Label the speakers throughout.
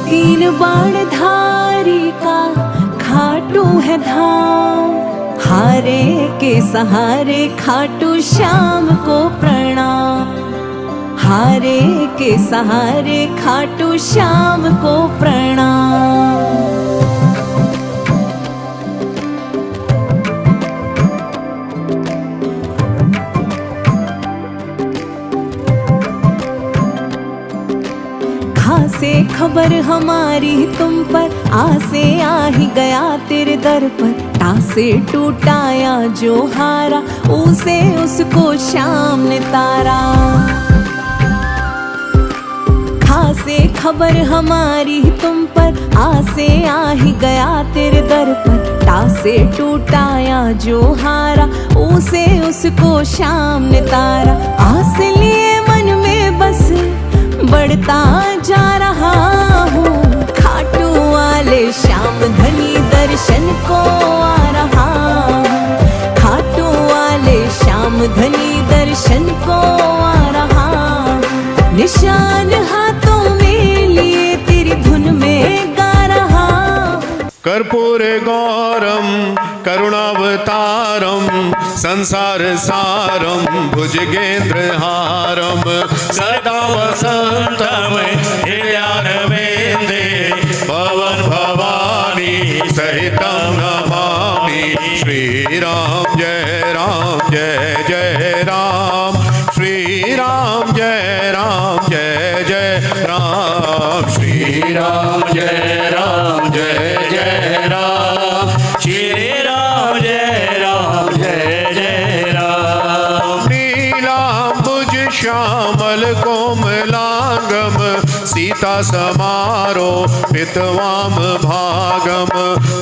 Speaker 1: तीन बाण धारी का खाटू है धाम, हारे के सहारे खाटू श्याम को प्रणाम, हारे के सहारे खाटू श्याम को प्रणाम। से खबर हमारी तुम पर, आसे आ ही गया तेरे दर पर, टासे टूटाया जो हारा, उसे उसको श्याम ने तारा। खासे खबर हमारी तुम पर, आसे आ ही गया तेरे दर पर, टासे टूटाया जो हारा, उसे उसको श्याम ने तारा। आस लिए मन में बस बढ़ता जा रहा हूँ, खाटू वाले श्याम धनी दर्शन को आ रहा हूँ, खाटू वाले श्याम धनी दर्शन को आ रहा हूँ। निशान हाथों में लिए तेरी धुन में गा रहा हूँ।
Speaker 2: कर्पूरे गौरम करुणावतारम संसार सारम भुजगेंद्रहारम सदा वसंतम हृदयारविंदे पवन भवानी सहितं नमामि। श्री राम जय जय राम, श्री राम जय जय राम, श्री राम जय जय राम, श्री राम जय जय राम। नीलांबुज श्यामल कोमलांगम सीता समारो पितवाम भागम,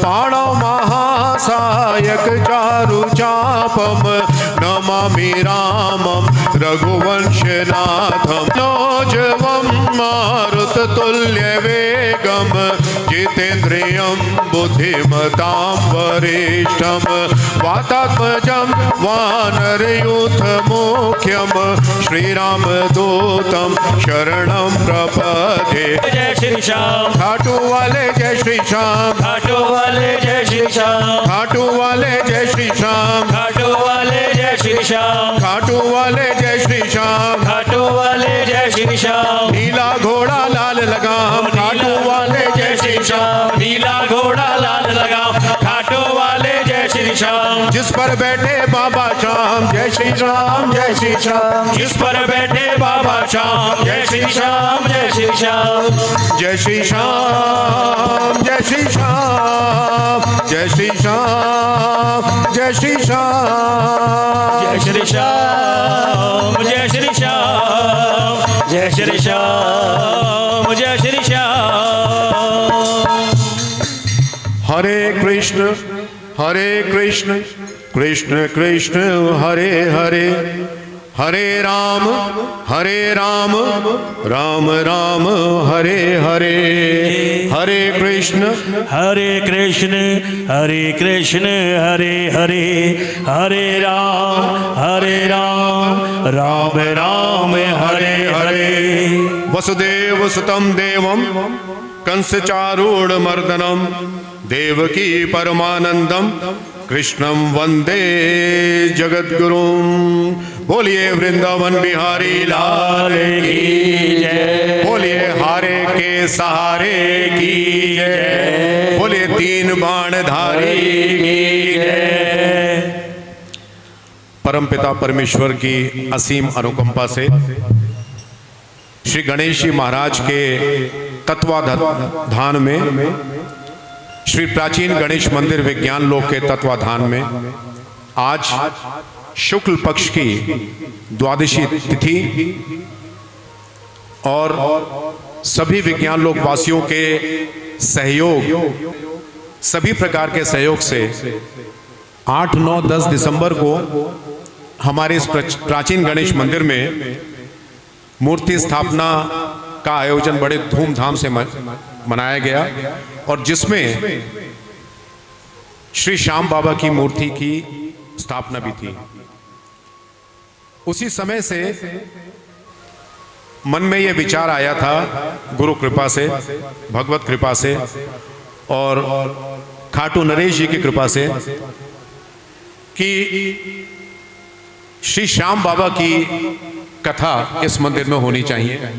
Speaker 2: पाणौ महासायक चारु चापम, नमामि रामम रघुवंशनाथम। नोजवम मारुत तुल्य वेगम, जितेन्द्रियं बुद्धिमतां वरिष्ठम, वातात्मजं वानरयूथ मुख्यम, श्रीरामदूतं शरणं प्रपद्ये।
Speaker 3: जय श्री श्याम
Speaker 2: खाटू वाले जय श्री श्याम,
Speaker 3: खाटू वाले जय श्री श्याम,
Speaker 2: खाटू वाले जय श्री श्याम,
Speaker 3: खाटू वाले जय श्री श्याम,
Speaker 2: खाटू वाले जय श्री श्याम,
Speaker 3: खाटू वाले जय श्री श्याम।
Speaker 2: नीला घोड़ा लाल लगाम, खाटू वाले जय श्री श्याम,
Speaker 3: नीला घोड़ा लाल लगाम, खाटू वाले जय श्री श्याम।
Speaker 2: जिस पर बैठे बाबा श्याम जय श्री राम जय श्री श्याम,
Speaker 3: जिस पर बैठे बाबा श्याम जय श्री श्याम जय श्री श्याम,
Speaker 2: जय श्री श्याम जय श्री श्याम, जय श्री श्याम जय श्री श्याम,
Speaker 3: जय श्री श्याम जय श्री श्याम, जय श्री श्याम जय श्री श्याम।
Speaker 2: हरे कृष्ण कृष्ण कृष्ण हरे हरे, हरे राम राम राम हरे हरे, हरे कृष्ण
Speaker 3: हरे कृष्ण हरे हरे, हरे राम राम राम हरे हरे।
Speaker 2: वसुदेव सुतं देवं कंस चारूढ़ मर्दनम, देवकी परमानंदम कृष्णं वंदे जगद्गुरुम। बोलिए वृंदावन बिहारी लाल की जय, बोलिए हारे के सहारे की जय, बोलिए तीन बाणधारी की जय। परमपिता परमेश्वर की असीम अनुकंपा से श्री गणेश जी महाराज के तत्वाधान में, श्री प्राचीन गणेश मंदिर विज्ञान लोक के तत्वाधान में आज शुक्ल पक्ष की द्वादशी तिथि और सभी विज्ञान लोक वासियों के सहयोग, सभी प्रकार के सहयोग से 8, 9, 10 दिसंबर को हमारे इस प्राचीन गणेश मंदिर में मूर्ति स्थापना का आयोजन बड़े धूमधाम से मनाया गया और जिसमें श्री श्याम बाबा की मूर्ति की स्थापना भी थी। उसी समय से मन में ये विचार आया था गुरु कृपा से, भगवत कृपा से और खाटू नरेश जी की कृपा से कि श्री श्याम बाबा की कथा इस मंदिर में होनी चाहिए।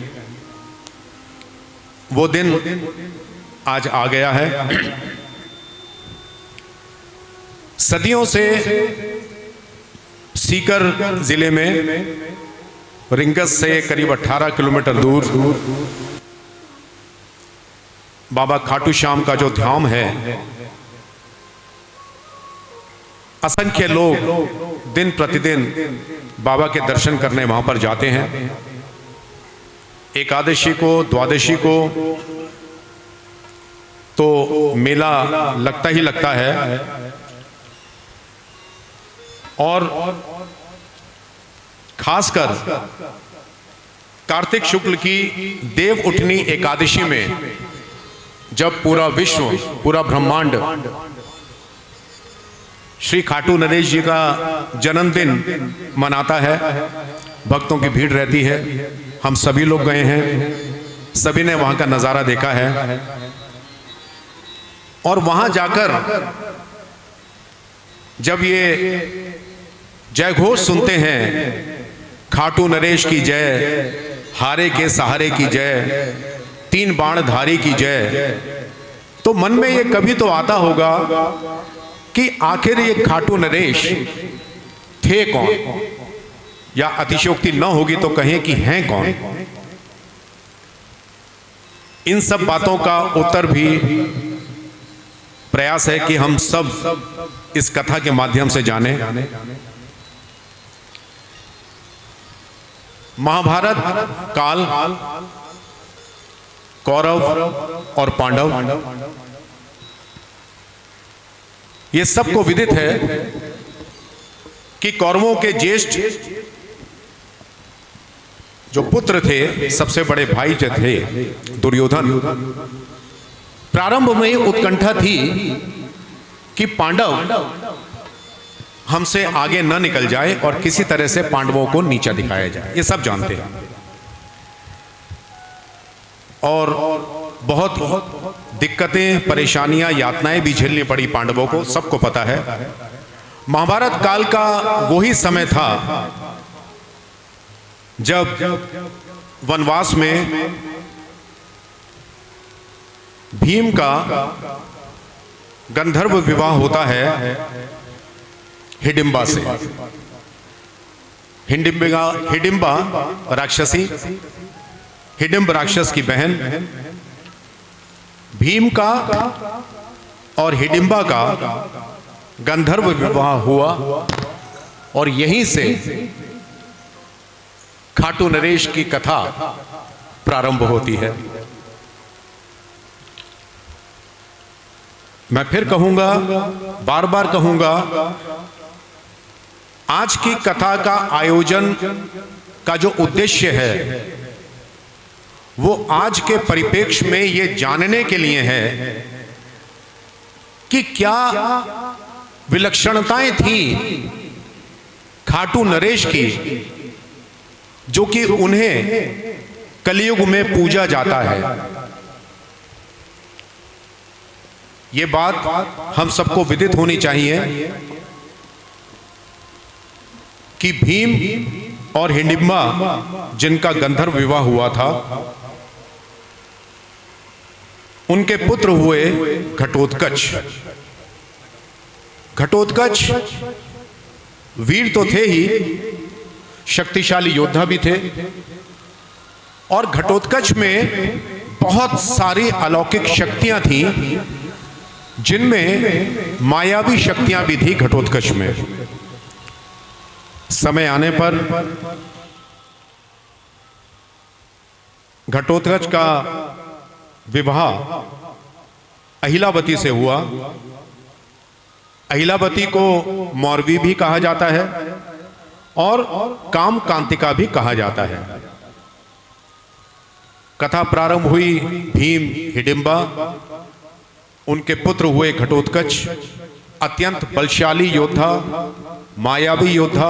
Speaker 2: वो दिन आज आ गया है। सदियों से सीकर जिले में रिंगस से करीब 18 किलोमीटर दूर बाबा खाटू श्याम का जो धाम है, असंख्य लोग दिन प्रतिदिन बाबा के दर्शन करने वहां पर जाते हैं। एकादशी को, द्वादशी को तो मेला लगता ही लगता है और खासकर कार्तिक शुक्ल की देव उठनी एकादशी में जब पूरा विश्व, पूरा ब्रह्मांड श्री खाटू नरेश जी का जन्मदिन मनाता है, भक्तों की भीड़ रहती है। हम सभी लोग गए हैं, सभी ने वहां का नजारा देखा है और वहां जाकर जब ये जय घोष सुनते हैं, खाटू नरेश की जय, हारे के सहारे की जय, 3 बाण धारी की जय, तो मन में ये कभी तो आता होगा कि आखिर ये खाटू नरेश थे कौन, या अतिशयोक्ति न होगी तो कहें कि हैं कौन। इन सब बातों का उत्तर भी प्रयास है कि हम सब इस कथा के माध्यम से जानें। महाभारत काल कौरव और पांडव, ये सबको विदित है कि कौरवों के ज्येष्ठ जो पुत्र थे, सबसे बड़े भाई जो थे दुर्योधन, प्रारंभ में ही उत्कंठा थी कि पांडव हमसे आगे न निकल जाए और किसी तरह से पांडवों को नीचा दिखाया जाए। ये सब जानते हैं और बहुत दिक्कतें, परेशानियां, यातनाएं भी झेलनी पड़ी पांडवों को, सबको पता है। महाभारत काल का वही समय था जब वनवास में भीम का गंधर्व विवाह होता है हिडिंबा से। हिडिंबा राक्षसी, हिडिंब राक्षस की बहन, भीम का और हिडिंबा का गंधर्व विवाह हुआ और यहीं से खाटू नरेश की कथा प्रारंभ होती है। मैं फिर कहूंगा, बार बार कहूंगा, आज की कथा का आयोजन का जो उद्देश्य है वो आज के परिप्रेक्ष्य में ये जानने के लिए है कि क्या विलक्षणताएं थी खाटू नरेश की, जो कि उन्हें कलयुग में पूजा जाता है। ये बात हम सबको विदित होनी चाहिए कि भीम और हिडिंबा जिनका गंधर्व विवाह हुआ था, उनके पुत्र हुए घटोत्कच। घटोत्कच वीर तो थे ही, शक्तिशाली योद्धा भी थे और घटोत्कच में बहुत सारी अलौकिक शक्तियां थीं, जिनमें मायावी शक्तियां भी थी घटोत्कच में। समय आने पर घटोत्कच का विवाह अहिलावती से हुआ। अहिलावती को मौरवी भी कहा जाता है और काम कांतिका भी कहा जाता है। कथा प्रारंभ हुई भीम, हिडिंबा, उनके पुत्र हुए घटोत्कच, अत्यंत बलशाली योद्धा, मायावी योद्धा।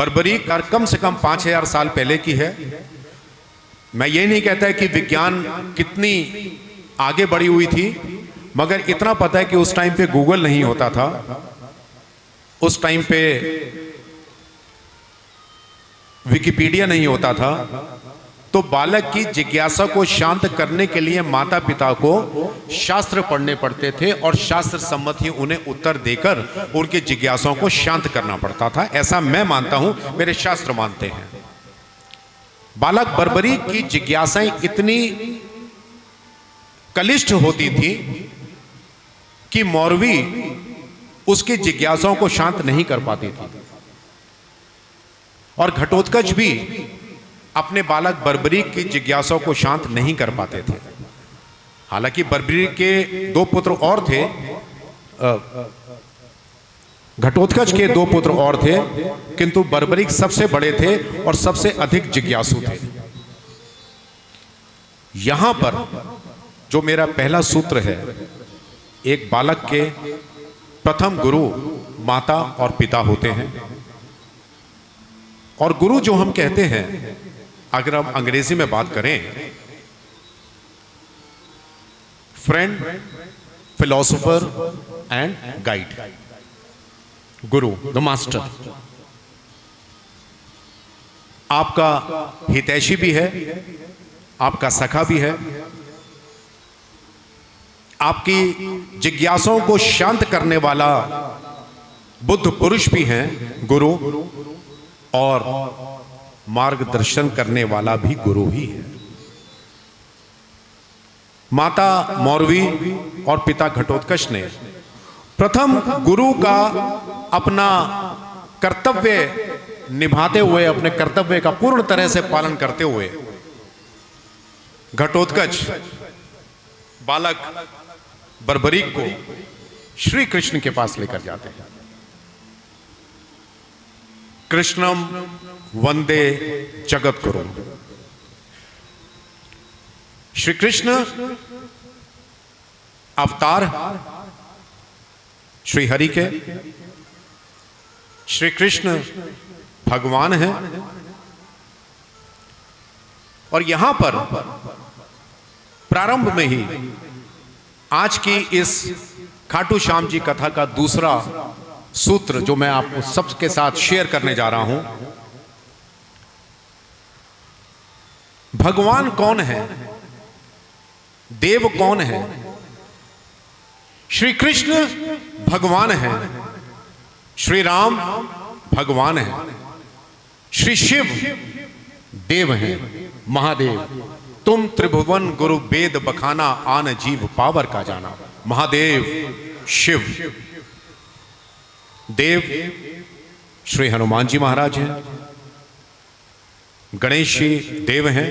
Speaker 2: बर्बरीक कम से कम 5000 साल पहले की है। मैं ये नहीं कहता कि विज्ञान कितनी आगे बढ़ी हुई थी, मगर इतना पता है कि उस टाइम पे गूगल नहीं होता था, उस टाइम पे विकिपीडिया नहीं होता था। तो बालक की जिज्ञासा को शांत करने के लिए माता पिता को शास्त्र पढ़ने पड़ते थे और शास्त्र सम्मत ही उन्हें उत्तर देकर उनकी जिज्ञासाओं को शांत करना पड़ता था। ऐसा मैं मानता हूं, मेरे शास्त्र मानते हैं। बालक बर्बरीक की जिज्ञासाएं इतनी कलिष्ठ होती थी कि मौरवी उसकी जिज्ञासाओं को शांत नहीं कर पाती थी, और घटोत्कच भी अपने बालक बर्बरीक की जिज्ञासाओं को शांत नहीं कर पाते थे। हालांकि बर्बरीक के 2 पुत्र और थे, घटोत्कच के 2 पुत्र और थे, किंतु बर्बरीक सबसे बड़े थे और सबसे अधिक जिज्ञासु थे। यहां पर जो मेरा पहला सूत्र है, एक बालक के प्रथम गुरु माता और पिता होते हैं। और गुरु जो हम कहते हैं, अगर हम अंग्रेजी में बात करें, friend, philosopher and guide. Guru the master आपका हितैषी भी है, आपका सखा भी है, आपकी जिज्ञासाओं को शांत करने वाला बुद्ध पुरुष भी हैं गुरु, और मार्गदर्शन करने वाला भी गुरु ही है। माता मौरवी और पिता घटोत्कच ने प्रथम गुरु का अपना कर्तव्य निभाते हुए, अपने कर्तव्य का पूर्ण तरह से पालन करते हुए, घटोत्कच बालक बर्बरीक को श्री कृष्ण के पास लेकर जाते हैं। कृष्णम वंदे जगत गुरु। श्री कृष्ण अवतार श्री हरि के, श्री कृष्ण भगवान हैं। और यहां पर प्रारंभ में ही आज की इस खाटू श्याम जी कथा का दूसरा सूत्र जो मैं आपको सबके साथ शेयर करने जा रहा हूं, भगवान कौन है, देव कौन है। श्री कृष्ण भगवान है, श्री राम भगवान है, श्री शिव देव हैं, महादेव। तुम त्रिभुवन गुरु वेद बखाना, आन जीव पावर का जाना। महादेव शिव देव श्री हनुमान जी महाराज हैं, गणेश जी देव हैं,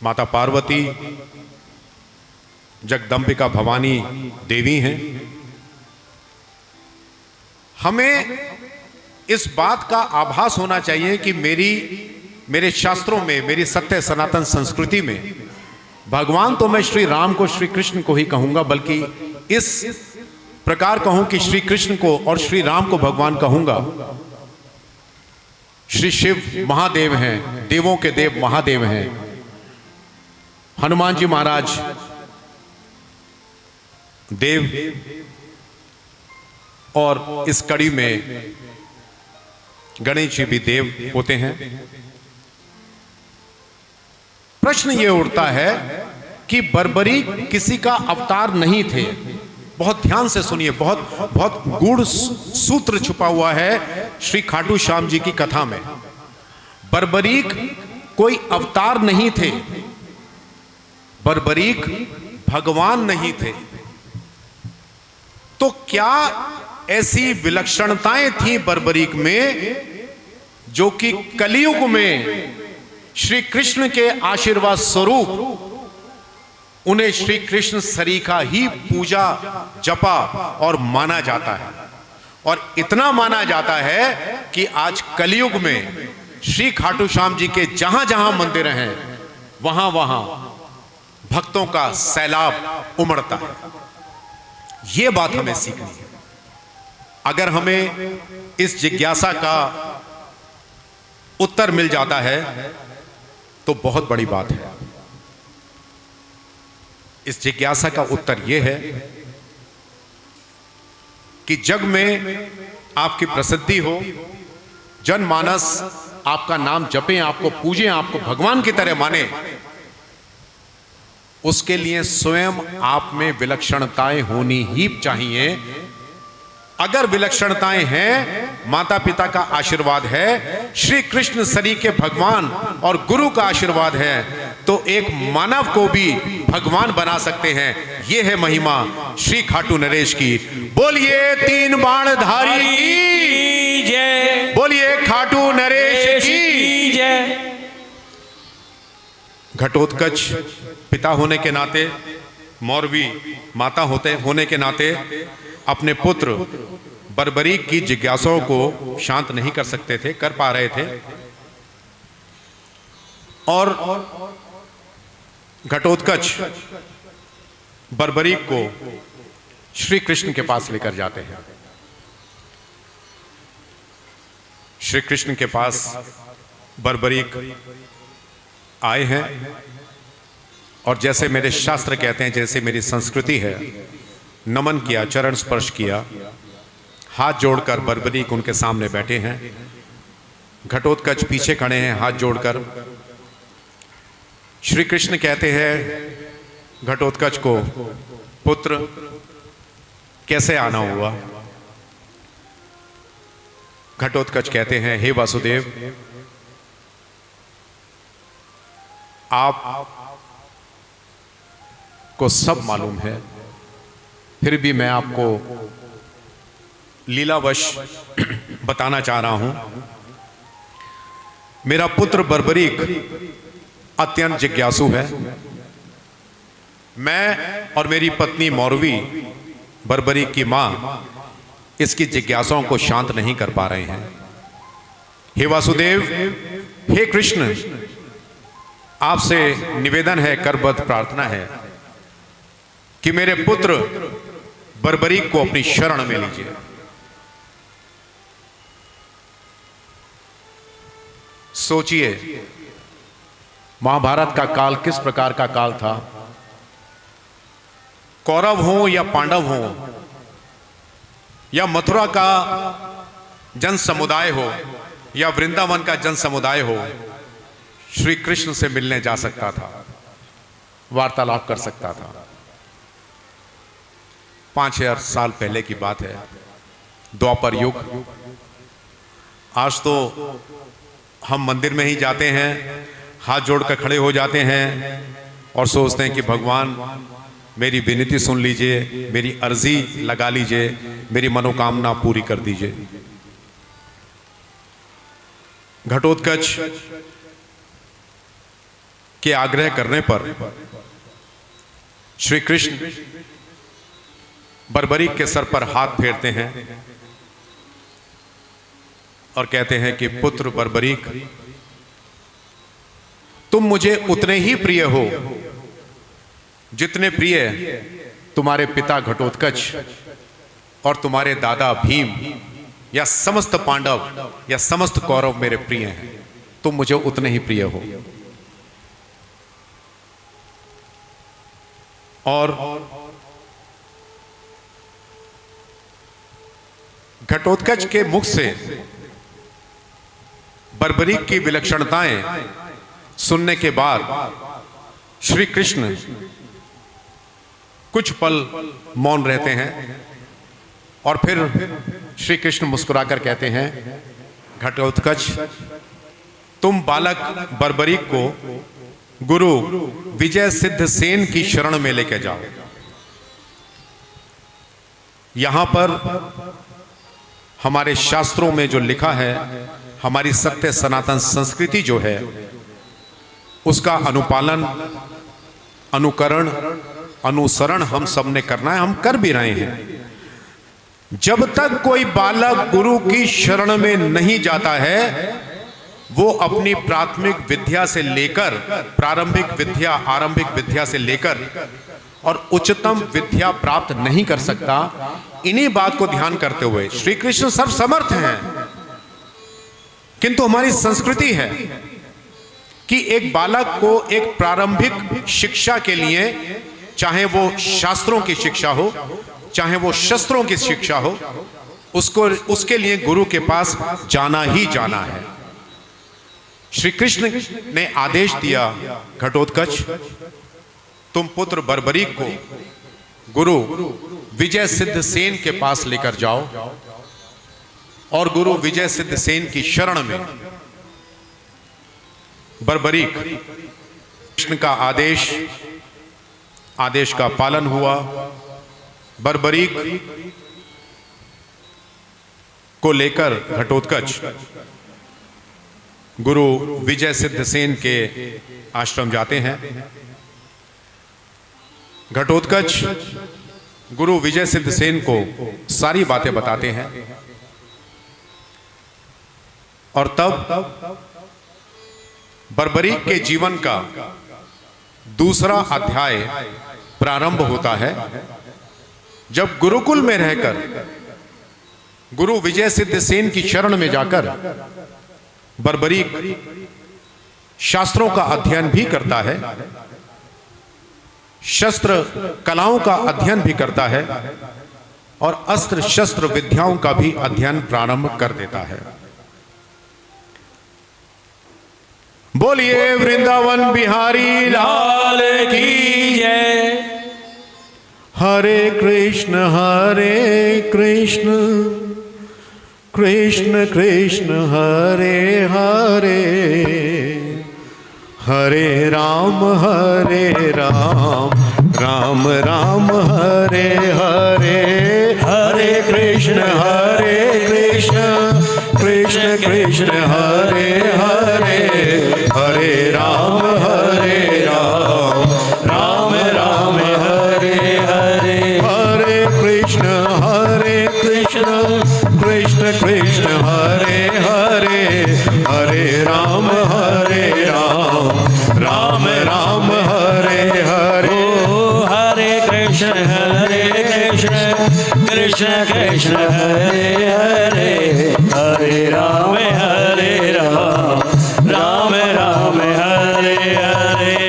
Speaker 2: माता पार्वती जगदम्बिका भवानी देवी हैं। हमें इस बात का आभास होना चाहिए कि मेरे शास्त्रों में, मेरी सत्य सनातन संस्कृति में भगवान तो मैं श्री राम को, श्री कृष्ण को ही कहूंगा, बल्कि इस प्रकार कहूं कि श्री कृष्ण को और श्री राम को भगवान कहूंगा। श्री शिव महादेव हैं, देवों के देव महादेव हैं। हनुमान जी महाराज देव, और इस कड़ी में गणेश जी भी देव होते हैं। प्रश्न यह उठता है कि बर्बरीक किसी का अवतार नहीं थे। बहुत ध्यान से सुनिए, बहुत गूढ़ सूत्र छुपा हुआ है श्री खाटू श्याम जी की कथा में। बर्बरीक कोई अवतार नहीं थे, बर्बरीक भगवान नहीं थे। तो क्या ऐसी विलक्षणताएं थी बर्बरीक में जो कि कलियुग में श्री कृष्ण के आशीर्वाद स्वरूप उन्हें श्री कृष्ण सरीखा ही पूजा जपा और माना जाता है। और इतना माना जाता है कि आज कलियुग में श्री खाटू श्याम जी के जहां जहां मंदिर हैं, वहां वहां भक्तों का सैलाब उमड़ता है। यह बात हमें सीखनी है। अगर हमें इस जिज्ञासा का उत्तर मिल जाता है तो बहुत बड़ी बात है। इस जिज्ञासा का उत्तर यह है कि जग में आपकी प्रसिद्धि हो, जनमानस आपका नाम जपें, आपको पूजें, आपको भगवान की तरह माने, उसके लिए स्वयं आप में विलक्षणताएं होनी ही चाहिए। अगर विलक्षणताएं हैं, माता पिता का आशीर्वाद है, श्री कृष्ण सरी के भगवान और गुरु का आशीर्वाद है, तो एक मानव को भी भगवान बना सकते हैं। यह है महिमा श्री खाटू नरेश की। बोलिए तीन बाण धारी की
Speaker 3: जय,
Speaker 2: बोलिए खाटू नरेश की
Speaker 3: जय।
Speaker 2: घटोत्कच पिता होने के नाते, मौरवी माता होने के नाते अपने पुत्र बर्बरीक की जिज्ञासाओं को शांत नहीं कर सकते थे, कर पा रहे थे। और घटोत्कच बर्बरीक को श्री कृष्ण के पास लेकर जाते हैं। श्री कृष्ण के पास बर्बरीक आए हैं और जैसे मेरे शास्त्र कहते हैं, जैसे मेरी संस्कृति है, नमन किया, चरण स्पर्श किया, हाथ जोड़कर बर्बरीक उनके सामने बैठे हैं। घटोत्कच पीछे खड़े हैं हाथ जोड़कर। श्री कृष्ण कहते हैं घटोत्कच को, पुत्र कैसे आना हुआ? घटोत्कच कहते हैं, हे वासुदेव, आप को सब मालूम है, फिर भी मैं आपको लीलावश बताना चाह रहा हूं। मेरा पुत्र बर्बरीक अत्यंत जिज्ञासु है। मैं और मेरी पत्नी मौरवी, बर्बरीक की मां, इसकी जिज्ञासाओं को शांत नहीं कर पा रहे हैं। हे वासुदेव, हे कृष्ण, आपसे निवेदन है, करबद्ध प्रार्थना है कि मेरे पुत्र बर्बरीक को अपनी शरण में लीजिए। सोचिए, महाभारत का काल किस प्रकार का काल था। कौरव हो या पांडव हो या मथुरा का जन समुदाय हो या वृंदावन का जन समुदाय हो, श्री कृष्ण से मिलने जा सकता था, वार्तालाप कर सकता था। 5000 साल पहले की बात है, द्वापर युग। आज तो हम मंदिर में ही जाते हैं, हाथ जोड़कर खड़े हो जाते हैं और सोचते हैं कि भगवान मेरी विनती सुन लीजिए, मेरी अर्जी लगा लीजिए, मेरी मनोकामना पूरी कर दीजिए। घटोत्कच के आग्रह करने पर श्री कृष्ण बर्बरीक के सर पर हाथ फेरते हैं और कहते हैं कि पुत्र बर्बरीक, तुम मुझे उतने ही प्रिय हो जितने प्रिय तुम्हारे पिता घटोत्कच और तुम्हारे दादा भीम या समस्त पांडव या समस्त कौरव मेरे प्रिय हैं। तुम मुझे उतने ही प्रिय हो। और घटोत्कच के मुख से बर्बरीक की विलक्षणताएं सुनने के बाद श्री कृष्ण कुछ पल मौन रहते हैं और फिर श्री कृष्ण मुस्कुराकर कहते हैं, घटोत्कच, तुम बालक बर्बरीक को गुरु विजय सिद्ध सेन की शरण में लेकर जाओ। यहां पर हमारे शास्त्रों में जो लिखा है, हमारी सत्य सनातन संस्कृति जो है, उसका अनुपालन, अनुकरण, अनुसरण हम सब ने करना है, हम कर भी रहे हैं। जब तक कोई बालक गुरु की शरण में नहीं जाता है, वो अपनी प्राथमिक विद्या से लेकर, प्रारंभिक विद्या, आरंभिक विद्या से लेकर और उच्चतम विद्या प्राप्त नहीं कर सकता। इन्हीं बात को ध्यान करते हुए, श्री कृष्ण सर्वसमर्थ हैं, किंतु हमारी संस्कृति है कि एक बालक को एक प्रारंभिक शिक्षा के लिए, चाहे वो शास्त्रों की शिक्षा हो, चाहे वो शस्त्रों की शिक्षा हो, उसके लिए गुरु के पास जाना ही जाना है। श्री कृष्ण ने आदेश दिया, घटोत्कच तुम पुत्र बर्बरीक को गुरु विजय सिद्ध सेन के पास लेकर जाओ और गुरु विजय सिद्ध सेन की शरण में बर्बरीक, कृष्ण का आदेश का पालन हुआ। बर्बरीक को लेकर घटोत्कच गुरु विजय सिद्ध सेन के आश्रम जाते हैं। घटोत्कच गुरु विजय सिद्ध सेन को सारी बातें बताते हैं और तब बर्बरीक के जीवन का दूसरा अध्याय प्रारंभ होता है, जब गुरुकुल में रहकर गुरु विजय सिद्ध सेन की शरण में जाकर बर्बरीक शास्त्रों का अध्ययन भी करता है, शस्त्र कलाओं का अध्ययन भी करता है और अस्त्र शस्त्र विद्याओं का भी अध्ययन प्रारंभ कर देता है। बोलिए वृंदावन बिहारी लाल की जय। हरे कृष्ण कृष्ण कृष्ण हरे हरे, हरे राम राम राम हरे हरे, हरे कृष्ण कृष्ण कृष्ण हरे हरे, हरे राम राम राम हरे हरे, हरे कृष्ण कृष्ण कृष्ण हरे हरे, हरे राम राम राम हरे हरे,
Speaker 3: हरे कृष्ण कृष्ण कृष्ण हरे हरे, हरे राम राम राम हरे हरे।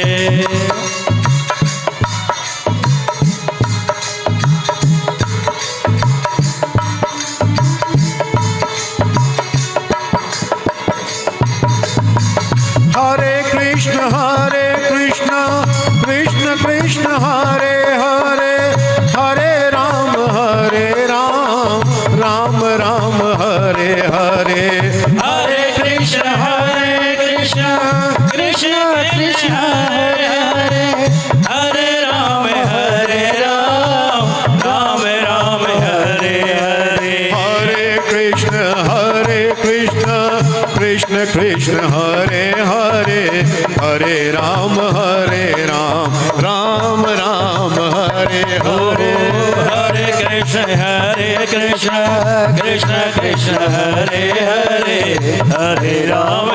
Speaker 2: हरे कृष्ण कृष्ण कृष्ण हरे हरे, हरे राम राम राम हरे हरे,
Speaker 3: हरे कृष्ण कृष्ण कृष्ण हरे हरे, हरे राम राम राम हरे हरे,
Speaker 2: हरे कृष्ण कृष्ण कृष्ण हरे हरे, हरे राम राम राम हरे हरे,
Speaker 3: हरे कृष्ण कृष्ण कृष्ण हरे हरे, हरे राम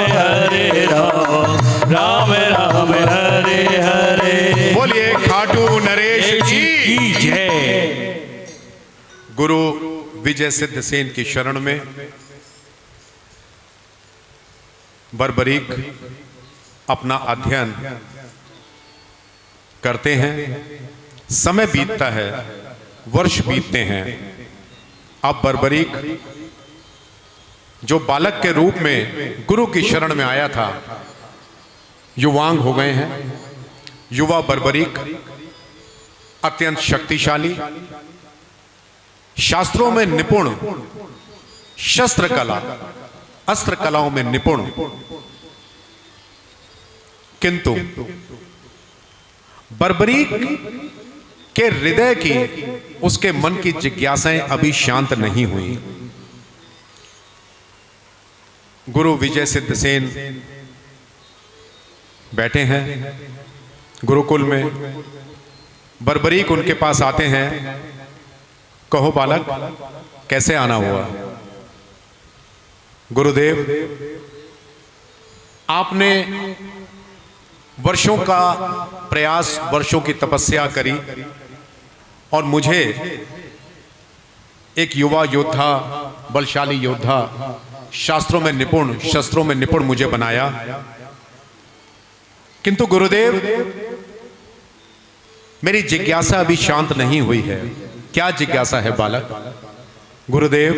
Speaker 3: राम राम हरे हरे।
Speaker 2: बोलिए खाटू नरेश की
Speaker 3: जय।
Speaker 2: गुरु विजय सिद्ध सेन की शरण में बर्बरीक अपना अध्ययन करते हैं। समय बीतता है, वर्ष बीतते हैं। अब बर्बरीक जो बालक के रूप में गुरु की शरण में आया था, युवांग हो गए हैं। युवा बर्बरीक अत्यंत शक्तिशाली, शास्त्रों में निपुण, शस्त्र कला अस्त्र कलाओं में निपुण, किंतु बर्बरीक के हृदय की, उसके मन की जिज्ञासाएं अभी शांत नहीं हुई। गुरु विजय सिद्ध सेन बैठे हैं गुरुकुल में। बर्बरीक उनके पास आते हैं। कहो बालक, कैसे आना हुआ? गुरुदेव, आपने वर्षों का प्रयास, वर्षों की तपस्या करी और मुझे एक युवा योद्धा, बलशाली योद्धा, शास्त्रों में निपुण, शस्त्रों में निपुण मुझे बनाया। किंतु गुरुदेव, मेरी जिज्ञासा अभी शांत नहीं हुई है। क्या जिज्ञासा है बालक? गुरुदेव,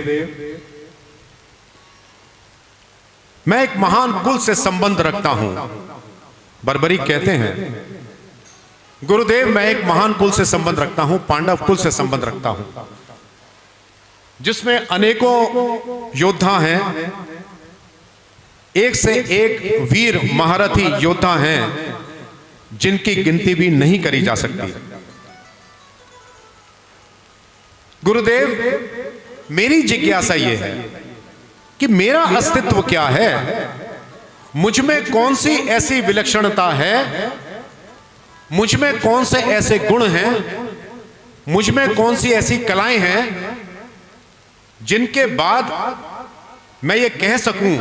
Speaker 2: मैं एक महान कुल से संबंध रखता हूं। बर्बरीक कहते हैं, गुरुदेव मैं एक महान कुल से संबंध रखता हूं, पांडव कुल से संबंध रखता हूं, जिसमें अनेकों योद्धा हैं, एक से एक वीर महारथी योद्धा हैं, जिनकी गिनती भी नहीं करी जा सकती। गुरुदेव, मेरी जिज्ञासा यह है कि मेरा अस्तित्व क्या है, मुझ में कौन सी ऐसी विलक्षणता है, मुझ में कौन से ऐसे गुण हैं, मुझ में कौन सी ऐसी कलाएं हैं, जिनके बाद मैं ये कह सकूं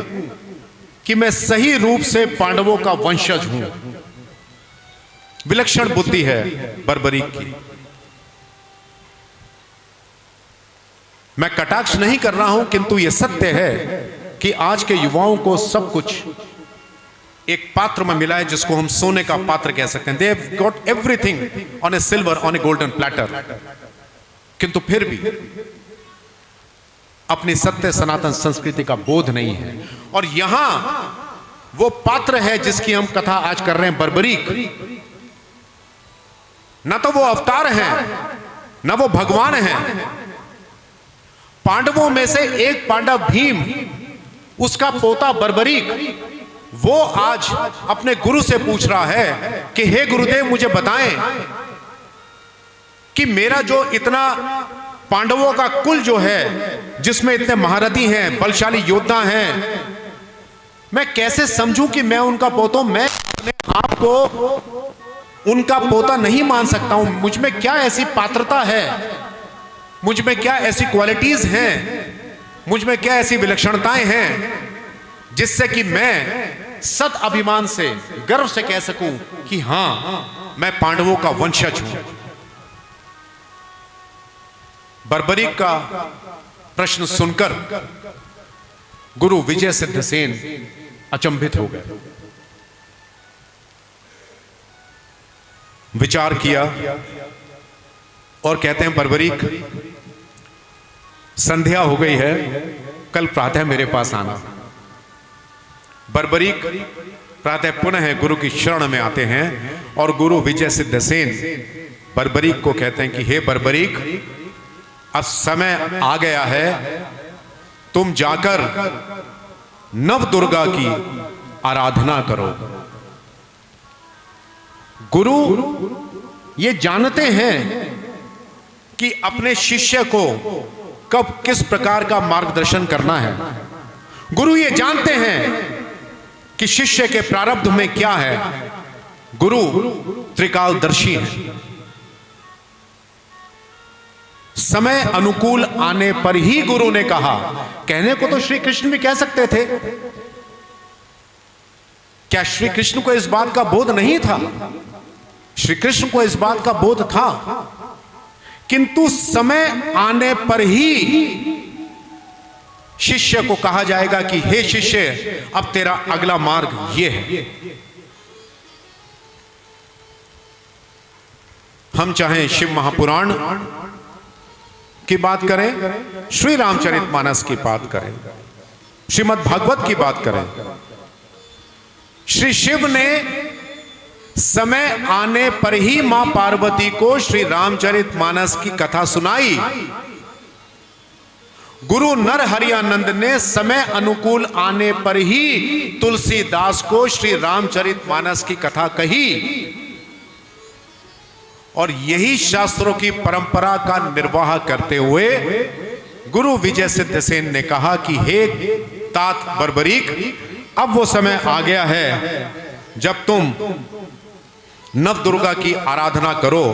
Speaker 2: कि मैं सही रूप से पांडवों का वंशज हूं। विलक्षण बुद्धि है बर्बरीक की। मैं कटाक्ष नहीं कर रहा हूं, किंतु यह सत्य है कि आज के युवाओं को सब कुछ एक पात्र में मिला है, जिसको हम सोने का पात्र कह सकते हैं। They have got everything on A silver, on A golden platter, किंतु फिर भी अपनी सत्य सनातन संस्कृति का बोध नहीं है। और यहां वो पात्र है जिसकी हम कथा आज कर रहे हैं, बर्बरीक। न तो वो अवतार हैं, न वो भगवान हैं। पांडवों में से एक पांडव भीम, उसका पोता बर्बरीक, वो आज अपने गुरु से पूछ रहा है कि हे गुरुदेव, मुझे बताएं कि मेरा जो इतना पांडवों का कुल जो है, जिसमें इतने महारथी हैं, बलशाली योद्धा हैं, मैं कैसे समझूं कि मैं उनका पोता हूं। मैं अपने आप को उनका पोता नहीं मान सकता हूं। मुझ में क्या ऐसी पात्रता है, मुझ में क्या ऐसी क्वालिटीज हैं, मुझ में क्या ऐसी विलक्षणताएं हैं, जिससे कि मैं सत अभिमान से, गर्व से कह सकूं कि हां, मैं पांडवों का वंशज हूं। बर्बरीक का प्रश्न सुनकर गुरु विजय सिद्धसेन अचंभित हो गए। विचार किया और कहते हैं, बर्बरीक, संध्या हो गई है, कल प्रातः मेरे पास आना। बर्बरीक प्रातः पुनः गुरु की शरण में आते हैं और गुरु विजय सिद्धसेन बर्बरीक को कहते हैं कि हे बर्बरीक, अब समय आ गया है, तुम जाकर नव दुर्गा की आराधना करो। गुरु ये जानते हैं कि अपने शिष्य को कब किस प्रकार का मार्गदर्शन करना है। गुरु ये जानते हैं कि शिष्य के प्रारब्ध में क्या है। गुरु त्रिकालदर्शी है। समय अनुकूल आने पर ही गुरु ने कहा। कहने को तो श्री कृष्ण भी कह सकते थे। क्या श्री कृष्ण को इस बात का बोध नहीं था? श्री कृष्ण को इस बात का बोध था, किंतु समय आने पर ही शिष्य को कहा जाएगा कि हे शिष्य, अब तेरा अगला मार्ग यह है। हम चाहे शिव महापुराण की बात करें, श्री रामचरितमानस की बात करें, श्रीमद् भागवत की बात करें, श्री शिव ने समय आने पर ही मां पार्वती को श्री रामचरितमानस की कथा सुनाई। गुरु नरहरियानंद ने समय अनुकूल आने पर ही तुलसीदास को श्री रामचरितमानस की कथा कही। और यही शास्त्रों की परंपरा का निर्वाह करते हुए गुरु विजय सिद्धसेन ने कहा कि हे तात बर्बरीक, अब वो समय आ गया है जब तुम नव दुर्गा की आराधना करो,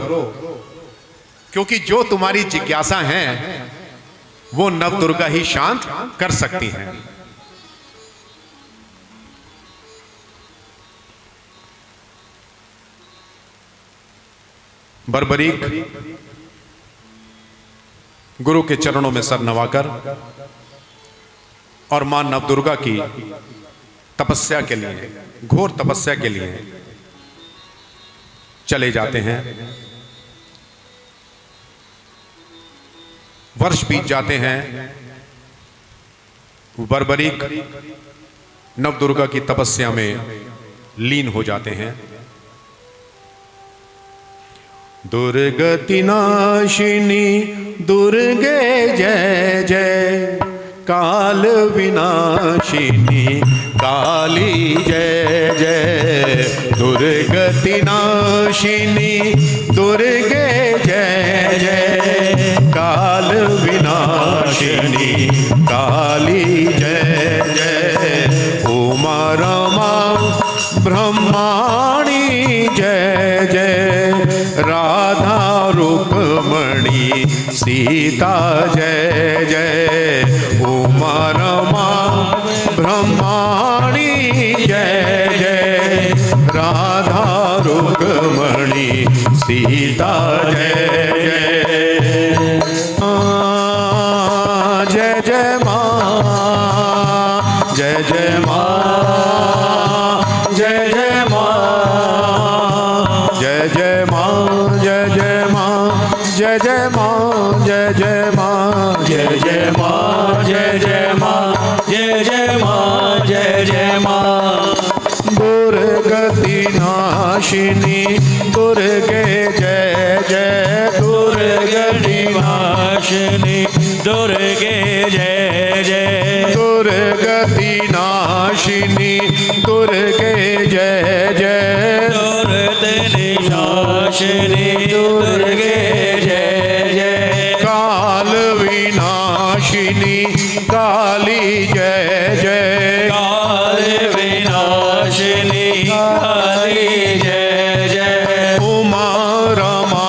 Speaker 2: क्योंकि जो तुम्हारी जिज्ञासा है वो नव दुर्गा ही शांत कर सकती हैं। बर्बरीक गुरु के चरणों में सर नवाकर और मां नवदुर्गा की तपस्या के लिए, घोर तपस्या के लिए चले जाते हैं। वर्ष बीत जाते हैं, बर्बरीक नवदुर्गा की तपस्या में लीन हो जाते हैं। दुर्गति नाशिनी दुर्गे जय जय, काल विनाशिनी काली जय जय। दुर्गति नाशिनी दुर्गे जय जय, काल विनाशिनी काली जय जय। उमा रमा ब्रह्माणी जय जय, राधा रुक्मणी सीता जय जय। उमा रमा ब्रह्माणी जय जय, राधा रुक्मणी सीता जय जय। जय जय मां, जय जय मां, जय जय मां, जय जय मां, जय जय मां, जय जय मां, जय जय मां, जय जय मां, जय जय मां,
Speaker 3: जय जय मां, जय जय मां।
Speaker 2: दुर्गति नाशिनी दुर्गे जय जय। दुर्गति
Speaker 3: नाशिनी दुर्गे जय जय।
Speaker 2: दुर्गति नाशिनी दुर्गे जय जय।
Speaker 3: दुर्गति नाशिनी दुर्गे जय जय।
Speaker 2: काल विनाशिनी काली जय जय।
Speaker 3: काल विनाशिनी काली जय जय।
Speaker 2: उमा रमा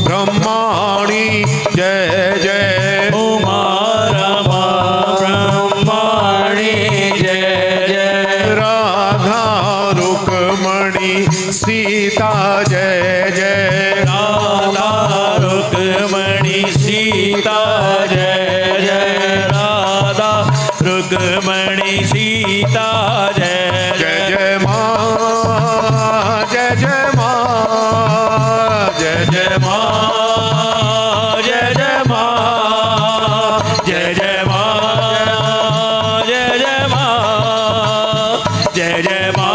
Speaker 2: ब्रह्माणी जय जय।
Speaker 3: उमा रमा ब्रह्माणी जय जय।
Speaker 2: राधा रुक्मणी सीता जय जय।
Speaker 3: राधा रुक्मणी सीता जय जय। राधा रुक्मणी सीता जय
Speaker 2: जय जय मां, जय जय मां, जय जय मां,
Speaker 3: जय जय मां, जय जय मां, जय जय मां, जय जय मां,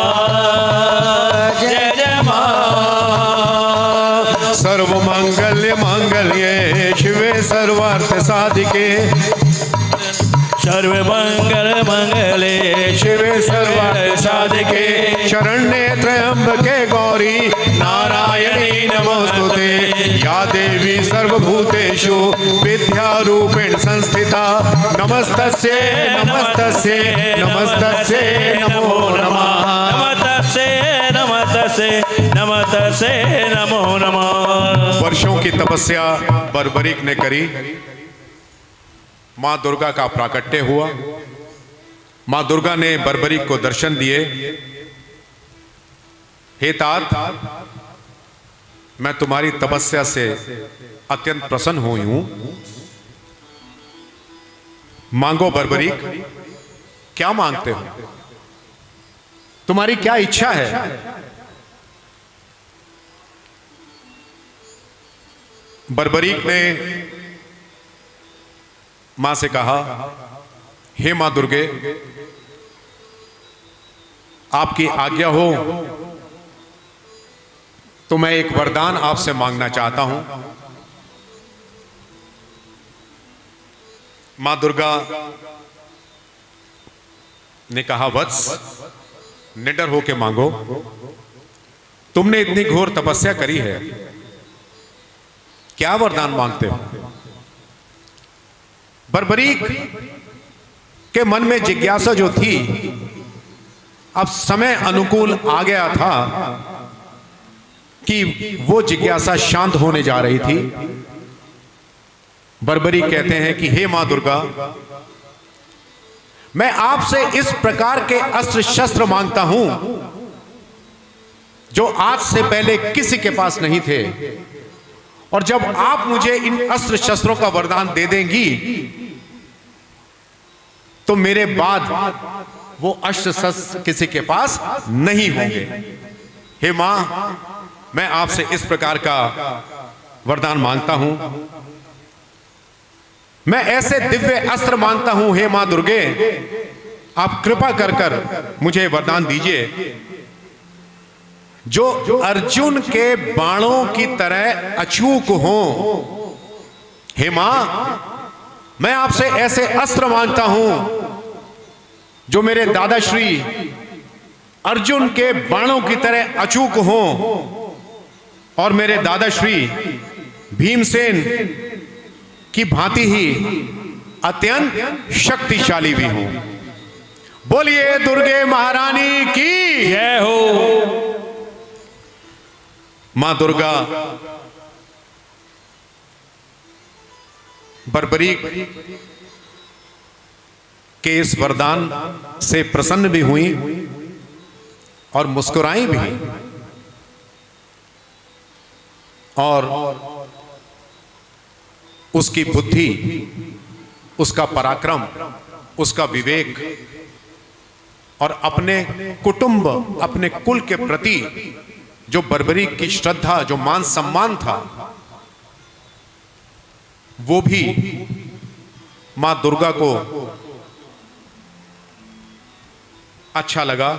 Speaker 3: जय जय मां।
Speaker 2: सर्वमंगल्य मंगल्ये शिवे सर्वार्थ साधिके।
Speaker 3: सर्वमंगल मंगले
Speaker 2: शिवे सर्वार्थ साधिके। शरण्ये त्र्यंबके गौरी नारायणी नमोस्तुते। या देवी सर्वभूतेषु विद्यारूपेण संस्थिता। नमस्तस्यै नमस्तस्यै नमस्तस्यै नमो नमः।
Speaker 3: नमस्तस्यै नमस्तस्यै नमस्तस्यै नमो नमः।
Speaker 2: वर्षों की तपस्या बर्बरीक ने करी। मां दुर्गा का प्राकट्य हुआ। मां दुर्गा ने बर्बरीक को दर्शन दिए। हे तात, मैं तुम्हारी तपस्या से अत्यंत प्रसन्न हुई हूं। मांगो बर्बरीक, क्या मांगते हो? तुम्हारी क्या इच्छा है? बर्बरीक ने मां से कहा, हे मां दुर्गे, आपकी आज्ञा हो तो मैं एक वरदान आपसे मांगना चाहता हूं। मां दुर्गा ने कहा, वत्स, निडर होके मांगो। तुमने इतनी घोर तपस्या करी है, क्या वरदान मांगते हो? बर्बरीक के मन में जिज्ञासा जो थी, अब समय अनुकूल आ गया था कि वो जिज्ञासा शांत होने जा रही थी। बर्बरीक कहते हैं कि हे मां दुर्गा, मैं आपसे इस प्रकार के अस्त्र शस्त्र मांगता हूं जो आज से पहले किसी के पास नहीं थे। और जब आप मुझे इन अस्त्र शस्त्रों का वरदान दे देंगी तो मेरे बाद वो अस्त्र शस्त्र किसी के पास नहीं होंगे। हे मां, मैं आपसे इस प्रकार का वरदान मांगता हूं, मैं ऐसे दिव्य अस्त्र मांगता हूं। हे मां दुर्गे, आप कृपा कर कर मुझे वरदान दीजिए जो अर्जुन के बाणों की तरह अचूक हो। हे मां, मैं आपसे ऐसे अस्त्र मांगता हूं जो मेरे दादाश्री अर्जुन के बाणों की तरह अचूक हो और मेरे दादाश्री भीमसेन की भांति ही अत्यंत शक्तिशाली भी हो। बोलिए दुर्गे महारानी की
Speaker 3: जय हो।
Speaker 2: मां दुर्गा बर्बरीक के इस वरदान से प्रसन्न भी हुई और मुस्कुराई भी, और उसकी बुद्धि, उसका पराक्रम, उसका विवेक और अपने कुटुंब, अपने कुल के प्रति जो बर्बरीक की श्रद्धा, जो मान सम्मान था, वो भी मां दुर्गा को अच्छा लगा।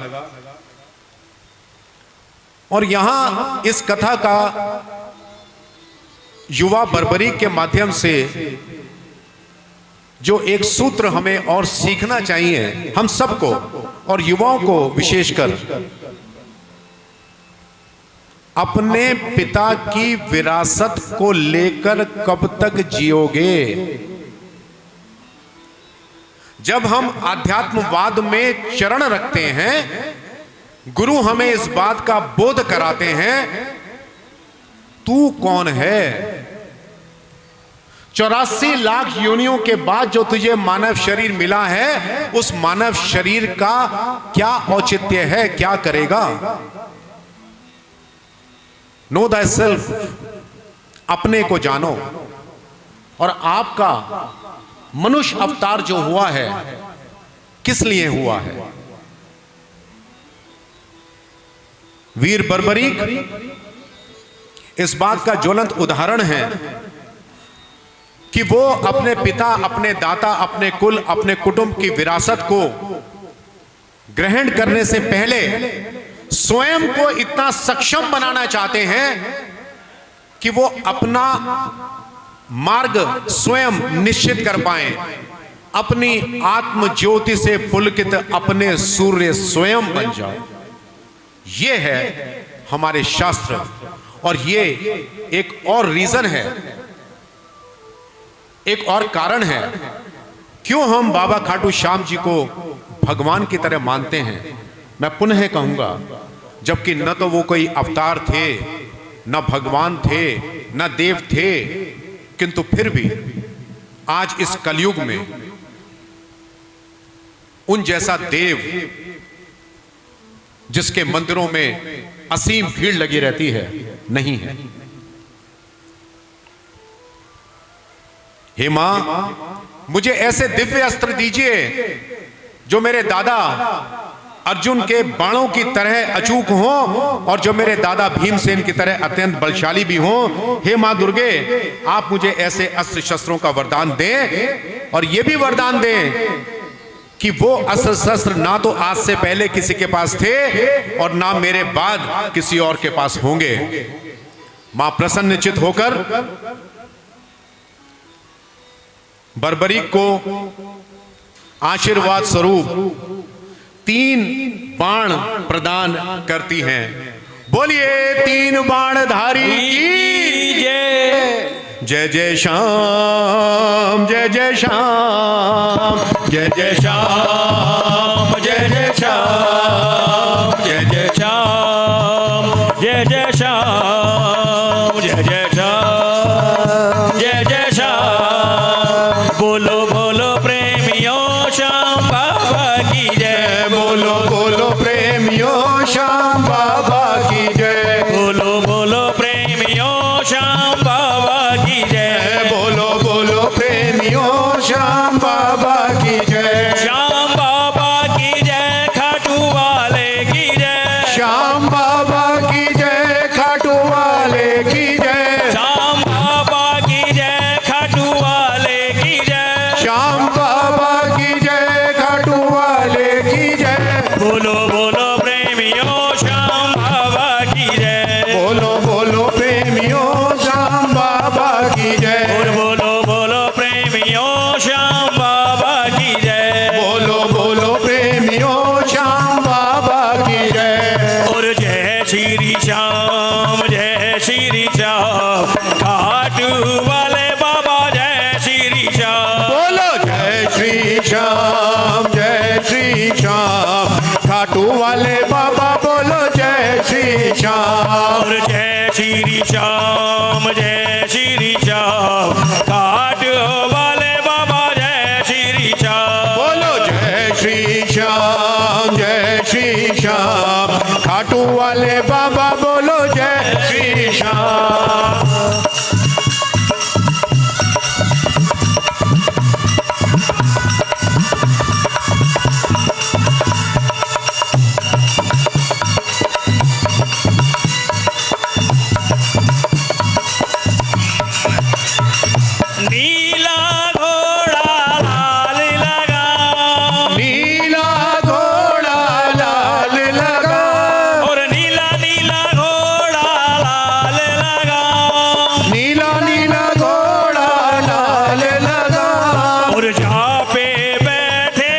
Speaker 2: और यहां इस कथा का युवा बर्बरीक के माध्यम से जो एक सूत्र हमें और सीखना चाहिए हम सबको और युवाओं को विशेषकर, अपने पिता की विरासत को लेकर कब तक जियोगे। जब हम आध्यात्मवाद में चरण रखते हैं, गुरु हमें इस बात का बोध कराते हैं, तू कौन है। 84 लाख योनियों के बाद जो तुझे मानव शरीर मिला है, उस मानव शरीर का क्या औचित्य है, क्या करेगा। नो दै सेल्फ, अपने को जानो। और आपका मनुष्य अवतार जो हुआ है, किस लिए हुआ है। वीर बर्बरीक इस बात का ज्वलंत उदाहरण है कि वो अपने पिता, अपने दाता, अपने कुल, अपने कुटुंब की विरासत को ग्रहण करने से पहले स्वयं को इतना सक्षम बनाना चाहते हैं कि वो अपना मार्ग स्वयं निश्चित कर पाए, अपनी आत्म ज्योति से पुलकित अपने सूर्य स्वयं बन जाए। ये है हमारे शास्त्र, और ये एक और रीजन है, एक और कारण है क्यों हम बाबा खाटू श्याम जी को भगवान की तरह मानते हैं। मैं पुनः कहूंगा, जबकि न तो वो कोई अवतार थे, न भगवान थे, न देव थे, किंतु फिर भी आज इस कलयुग में उन जैसा देव जिसके मंदिरों में असीम भीड़ लगी रहती है, नहीं है। हे मां, मुझे ऐसे दिव्य अस्त्र दीजिए जो मेरे दादा अर्जुन के बाणों की तरह अचूक हो और जो मेरे दादा भीमसेन की तरह अत्यंत बलशाली भी हो। हे मां दुर्गे, आप मुझे ऐसे अस्त्र शस्त्रों का वरदान दें, और यह भी वरदान दें कि वो अस्त्र शस्त्र ना तो आज से पहले किसी के पास थे और ना मेरे बाद किसी और के पास होंगे। मां प्रसन्नचित होकर बर्बरीक को आशीर्वाद स्वरूप 3 बाण प्रदान करती हैं। बोलिए 3 बाणधारी की जय। जय जय श्याम, जय जय श्याम, जय जय श्याम, जय जय श्याम, जय जय श्याम,
Speaker 3: जय जय श्याम, जय जय श्याम, जय जय श्याम। बोलो बोलो प्रेमियों श्याम बाबा की जय।
Speaker 2: बोलो बोलो प्रेमियों श्याम बाबा की जय।
Speaker 3: बोलो बोलो प्रेमियों श्याम बाबा श्याम जय श्री श्याम खाटू वाले बाबा जय श्री श्याम
Speaker 2: बोलो जय श्री श्याम जय श्री श्याम खाटू वाले बाबा बोलो जय श्री श्याम
Speaker 3: और जय श्री श्याम जय श्री श्याम खाटू वाले बाबा जय श्री श्याम
Speaker 2: बोलो जय श्री श्याम जय श्री श्याम खाटू वाले बाबा बोलो जय श्री श्याम
Speaker 3: नीला घोड़ा लाल लगा
Speaker 2: नीला घोड़ा लाल लगा
Speaker 3: और नीला नीला घोड़ा लाल लगा
Speaker 2: नीला नीला घोड़ा लाल लगा
Speaker 3: और जहाँ पे बैठे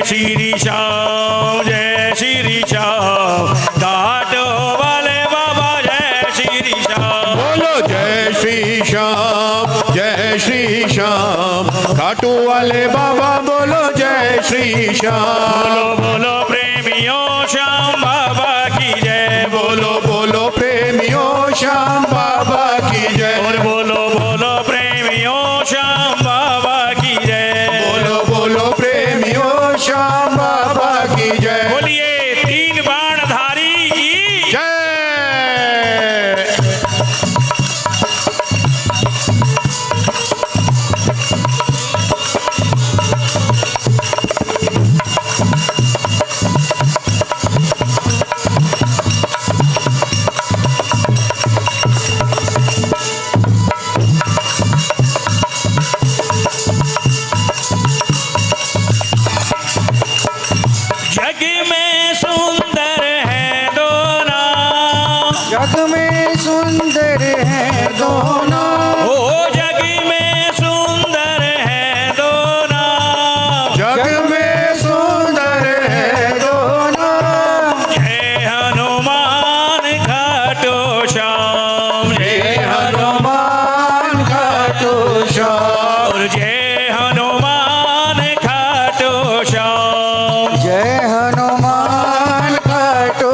Speaker 3: श्री श्याम जय श्री श्याम घाटों वाले बाबा जय श्री श्याम
Speaker 2: बोलो जय श्री श्याम जय श्री श्याम खाटू वाले बाबा बोलो जय श्री श्याम
Speaker 3: बोलो बोलो प्रेमियों श्याम बाबा की जय
Speaker 2: बोलो बोलो प्रेमियों श्याम बाबा की जय
Speaker 3: और बोलो बोलो प्रेमियों श्याम बाबा की जय
Speaker 2: बोलो बोलो प्रेमियों श्याम बाबा की जय
Speaker 3: बोलिए तीन बाणधारी की
Speaker 2: जय
Speaker 3: जग में सुंदर है दो नाम
Speaker 4: जग में सुंदर है दोनों
Speaker 3: ओ जग में सुंदर है दो नाम
Speaker 2: जग में सुंदर है दोनों
Speaker 3: जय हनुमान घाटो श्याम
Speaker 2: जय हनुमान खाटू श्याम
Speaker 3: और जय हनुमान घाटो श्याम
Speaker 4: जय हनुमान खाटू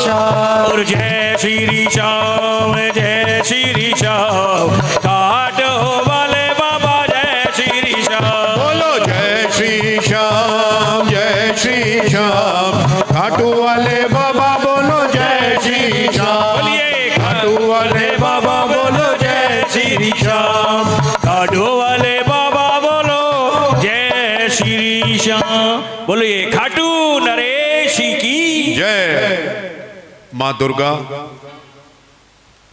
Speaker 4: श्याम
Speaker 3: और जय श्री श्याम जय श्री श्याम घाटो वाले बाबा जय श्री श्याम
Speaker 2: बोलो जय श्री श्याम जय श्री श्याम खाटू वाले बाबा बोलो जय श्री श्याम
Speaker 3: बोलिए
Speaker 2: खाटू वाले बाबा बोलो जय श्री श्याम
Speaker 3: घाटो वाले बाबा बोलो जय श्री श्याम बोलिए खाटू नरेश की
Speaker 2: जय। माँ दुर्गा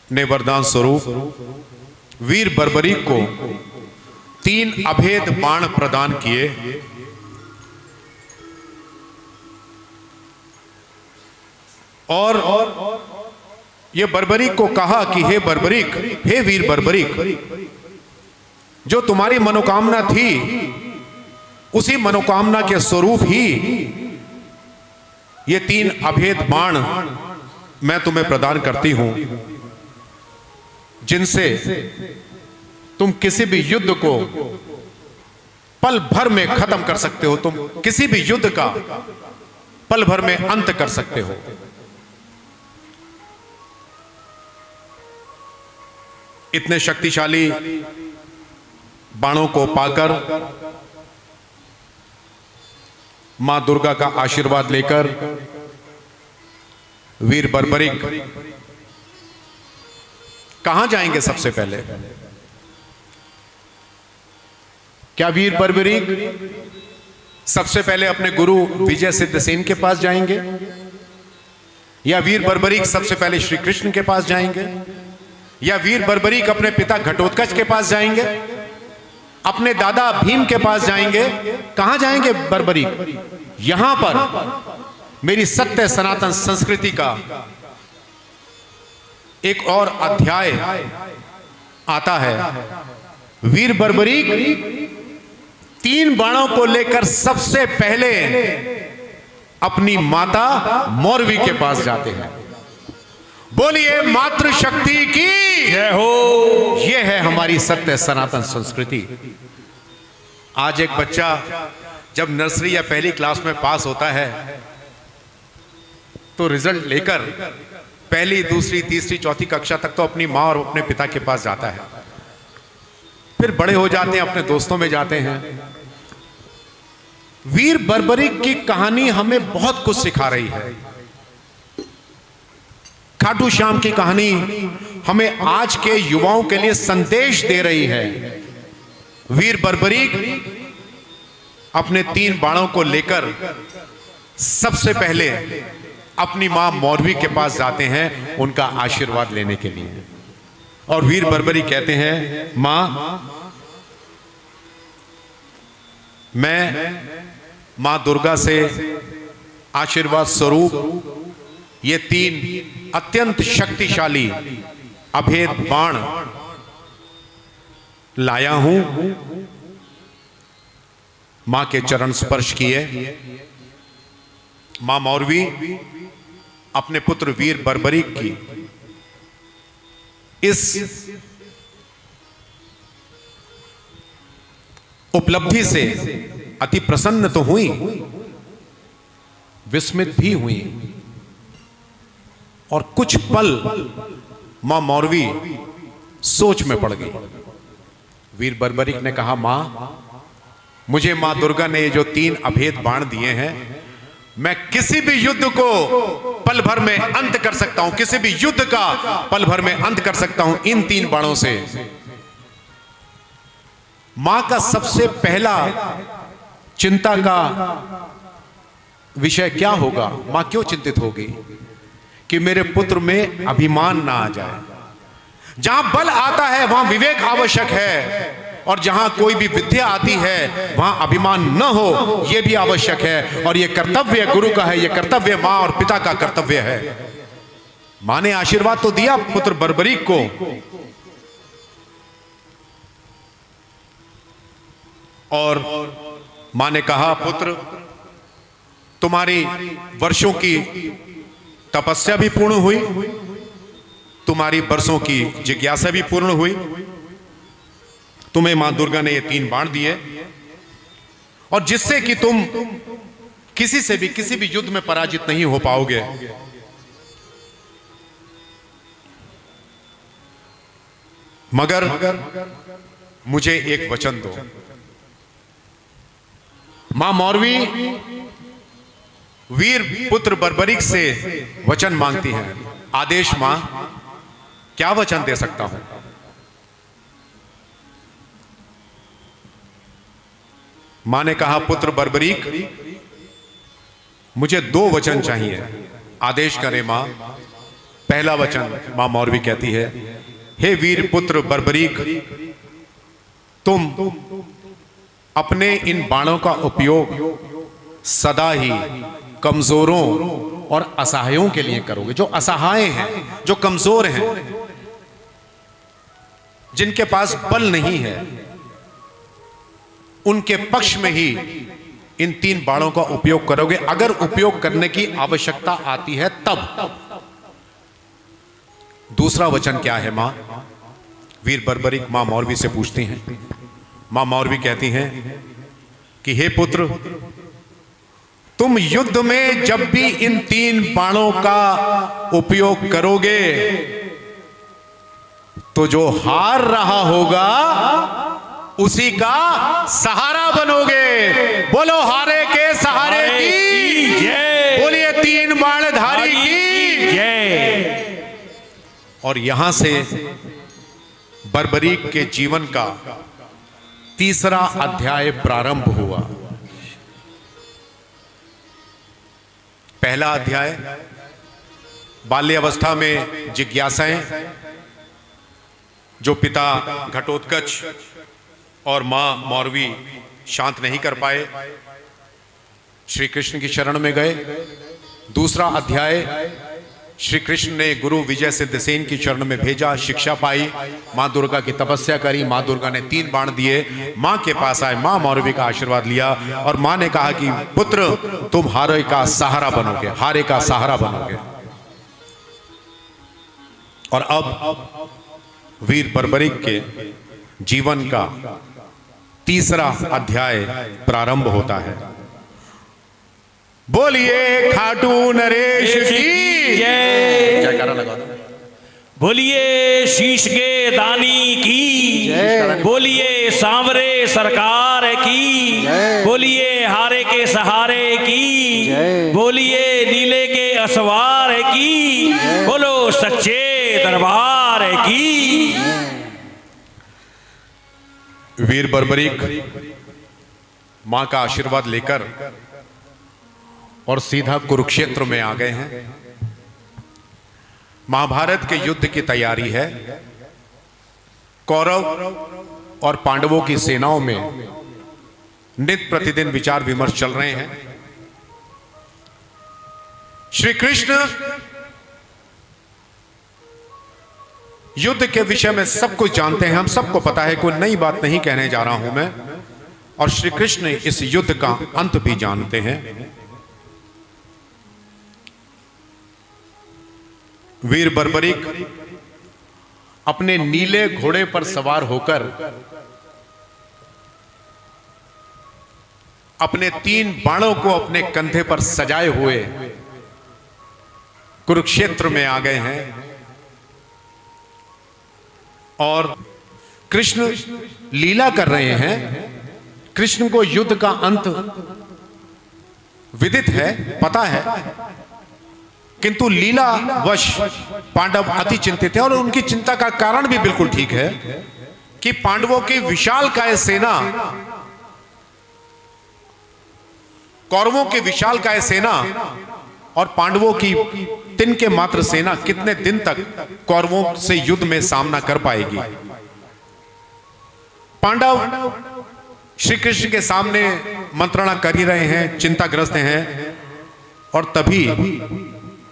Speaker 2: ने वरदान स्वरूप वीर बर्बरीक को 3 अभेद बाण प्रदान किए और ये बर्बरीक को कहा कि हे बर्बरीक, हे वीर बर्बरीक, जो तुम्हारी मनोकामना थी उसी मनोकामना के स्वरूप ही ये 3 अभेद बाण मैं तुम्हें प्रदान करती हूं, जिनसे तुम किसी भी युद्ध को पल भर में खत्म कर सकते हो। तुम किसी भी युद्ध का पल भर में अंत कर सकते हो। इतने शक्तिशाली बाणों को पाकर मां दुर्गा का आशीर्वाद लेकर वीर बर्बरीक कहां जाएंगे? सबसे पहले क्या वीर बर्बरीक सबसे पहले अपने गुरु विजय सिद्धसेन के पास जाएंगे, या वीर बर्बरीक सबसे पहले श्री कृष्ण के पास जाएंगे, या वीर बर्बरीक अपने पिता घटोत्कच के पास जाएंगे, अपने दादा भीम के पास जाएंगे? कहां जाएंगे बर्बरीक? यहां पर मेरी सत्य सनातन संस्कृति का एक और अध्याय आता है। वीर बर्बरीक 3 बाणों को लेकर सबसे पहले अपनी माता मौरवी के पास जाते हैं बोलिए मातृशक्ति की
Speaker 3: जय हो।
Speaker 2: ये है हमारी सत्य सनातन संस्कृति। आज एक बच्चा जब नर्सरी या पहली क्लास में पास होता है तो रिजल्ट लेकर पहली, दूसरी, तीसरी, चौथी कक्षा तक तो अपनी माँ और अपने पिता के पास जाता है। फिर बड़े हो जाते हैं, अपने दोस्तों में जाते हैं। वीर बर्बरिक की कहानी हमें बहुत कुछ सिखा रही है। खाटू श्याम की कहानी हमें आज के युवाओं के लिए संदेश दे रही है। वीर बर्बरिक अपने 3 बाणों को लेकर सबसे पहले अपनी मां मौरवी के पास जाते हैं उनका आशीर्वाद लेने के लिए। और वीर बर्बरिक कहते हैं, मां, मैं मां दुर्गा से आशीर्वाद स्वरूप ये 3 अत्यंत शक्तिशाली अभेद बाण लाया हूं। मां के चरण स्पर्श किए। मां मौरवी अपने पुत्र वीर बर्बरिक की इस उपलब्धि से अति प्रसन्न तो हुई, विस्मित भी हुई। और कुछ पल मां मौरवी सोच में पड़ गई। वीर बर्बरिक ने कहा, मां, मुझे मां दुर्गा ने ये जो 3 अभेद बाण दिए हैं, मैं किसी भी युद्ध को पल भर में अंत कर सकता हूं, किसी भी युद्ध का पल भर में अंत कर सकता हूं इन 3 बाणों से। मां का सबसे पहला चिंता का विषय क्या होगा? मां क्यों चिंतित होगी कि मेरे पुत्र में अभिमान ना आ जाए। जहां बल आता है वहां विवेक आवश्यक है, और जहां कोई भी विद्या आती है वहां अभिमान न हो यह भी आवश्यक है। और यह कर्तव्य गुरु का है, यह कर्तव्य मां और पिता का कर्तव्य है। मां ने आशीर्वाद तो दिया पुत्र बर्बरिक को, और मां ने कहा, पुत्र, तुम्हारी वर्षों की तपस्या भी पूर्ण हुई, तुम्हारी बरसों की जिज्ञासा भी पूर्ण हुई। तुम्हें मां दुर्गा ने ये 3 बाण दिए, और जिससे कि तुम किसी से भी किसी भी युद्ध में पराजित नहीं हो पाओगे। मगर मुझे एक वचन दो। मां मौरवी वीर पुत्र बर्बरिक से वचन मांगती हैं। आदेश मां, क्या वचन दे सकता हूं? मां ने कहा, पुत्र बर्बरिक, मुझे 2 वचन चाहिए। आदेश करे मां। पहला वचन मां मौरवी कहती है, हे वीर पुत्र बर्बरिक, तुम अपने इन बाणों का उपयोग सदा ही कमजोरों और असहायों के लिए करोगे। जो असहाय हैं, जो कमजोर हैं, जिनके पास बल नहीं है, उनके पक्ष में ही इन 3 बाणों का उपयोग करोगे। अगर उपयोग करने की आवश्यकता आती है तब। दूसरा वचन क्या है मां? वीर बर्बरिक मां मौरवी से पूछती हैं। मां मौरवी कहती हैं कि हे पुत्र, तुम युद्ध में जब भी इन 3 बाणों का उपयोग करोगे तो जो हार रहा होगा उसी का सहारा बनोगे। बोलो हारे के सहारे की जय। बोलिए 3 बाणधारी की जय। और यहां से बर्बरिक के जीवन का तीसरा अध्याय प्रारंभ हुआ। पहला अध्याय बाल्यावस्था में जिज्ञासाएं, जो पिता घटोत्कच और मां मौरवी शांत नहीं कर पाए, श्री कृष्ण की शरण में गए। दूसरा अध्याय श्री कृष्ण ने गुरु विजय सिद्धसेन की चरण में भेजा, शिक्षा पाई, मां दुर्गा की तपस्या करी, मां दुर्गा ने 3 बाण दिए, मां के पास आए, मां मौरवी का आशीर्वाद लिया और मां ने कहा कि पुत्र तुम हारे का सहारा बनोगे, हारे का सहारा बनोगे। और अब वीर बर्बरीक के जीवन का तीसरा अध्याय प्रारंभ होता है। बोलिए खाटू नरेश की
Speaker 3: जय।
Speaker 2: जयकारा लगा दो।
Speaker 3: बोलिए शीश के दानी की, बोलिए सांवरे सरकार की, बोलिए हारे के सहारे की, बोलिए नीले के असवार की, बोलो सच्चे दरबार की।
Speaker 2: वीर बर्बरीक मां का आशीर्वाद लेकर और सीधा कुरुक्षेत्र में आ गए हैं। महाभारत के युद्ध की तैयारी है। कौरव और पांडवों की सेनाओं में नित्य प्रतिदिन विचार विमर्श चल रहे हैं। श्री कृष्ण युद्ध के विषय में सब कुछ जानते हैं, हम सबको पता है, कोई नई बात नहीं कहने जा रहा हूं मैं। और श्री कृष्ण इस युद्ध का अंत भी जानते हैं। वीर बर्बरीक अपने नीले घोड़े पर सवार होकर अपने 3 बाणों को अपने कंधे पर सजाए हुए कुरुक्षेत्र में आ गए हैं। और कृष्ण लीला कर रहे हैं। कृष्ण को युद्ध का अंत विदित है, पता है, किंतु लीला वश पांडव अति चिंतित है। और उनकी चिंता का कारण भी बिल्कुल ठीक है कि पांडवों की विशालकाय सेना, कौरवों की विशालकाय सेना और पांडवों की तिनके मात्र सेना कितने दिन तक कौरवों से युद्ध में सामना कर पाएगी। पांडव श्री कृष्ण के सामने मंत्रणा कर ही रहे हैं, चिंताग्रस्त हैं। और तभी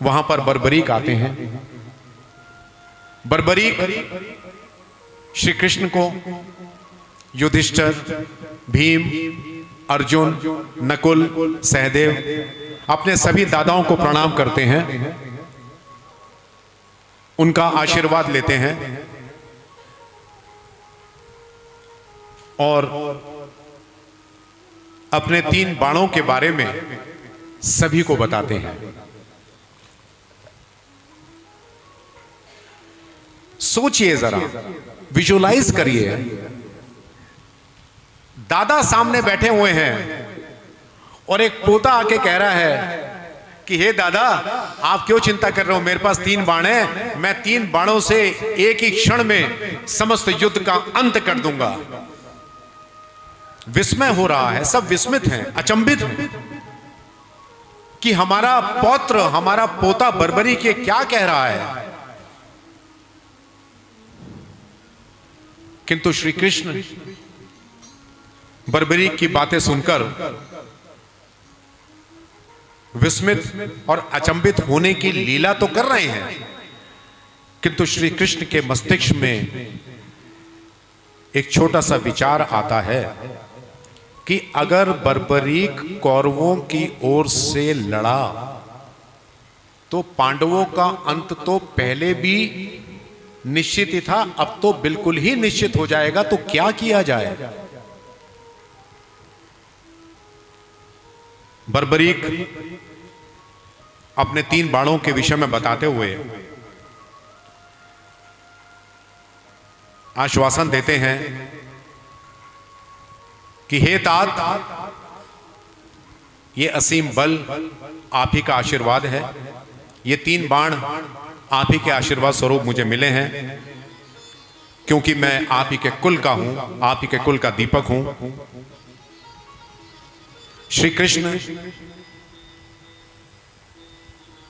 Speaker 2: वहां पर बर्बरीक आते हैं। बर्बरीक श्री कृष्ण को युधिष्ठिर, भीम, अर्जुन, नकुल, सहदेव, अपने सभी दादाओं को प्रणाम करते हैं, उनका आशीर्वाद लेते हैं और अपने 3 बाणों के बारे में सभी को बताते हैं। सोचिए जरा, विजुअलाइज करिए, दादा सामने बैठे हुए हैं और एक पोता आके कह रहा है कि हे दादा, आप क्यों चिंता कर रहे हो, मेरे पास 3 बाण हैं, मैं 3 बाणों से एक ही क्षण में समस्त युद्ध का अंत कर दूंगा। विस्मय हो रहा है, सब विस्मित हैं, अचंभित हैं कि हमारा पौत्र, हमारा पोता बर्बरीक ये क्या कह रहा है। किंतु श्री कृष्ण बर्बरीक की बातें सुनकर विस्मित और अचंभित होने की लीला तो कर रहे हैं, किंतु श्री कृष्ण के मस्तिष्क में एक छोटा सा विचार आता है कि अगर बर्बरीक कौरवों की ओर से लड़ा तो पांडवों का अंत तो पहले भी निश्चित ही था, अब तो बिल्कुल ही निश्चित हो जाएगा, तो क्या किया जाए। बर्बरीक अपने 3 बाणों के विषय में बताते हुए आश्वासन देते हैं कि हे तात, ये असीम बल आप ही का आशीर्वाद है, ये 3 बाण आप ही के आशीर्वाद स्वरूप मुझे मिले हैं, क्योंकि मैं आप ही के कुल का हूं, आप ही के कुल का दीपक हूं। श्री कृष्ण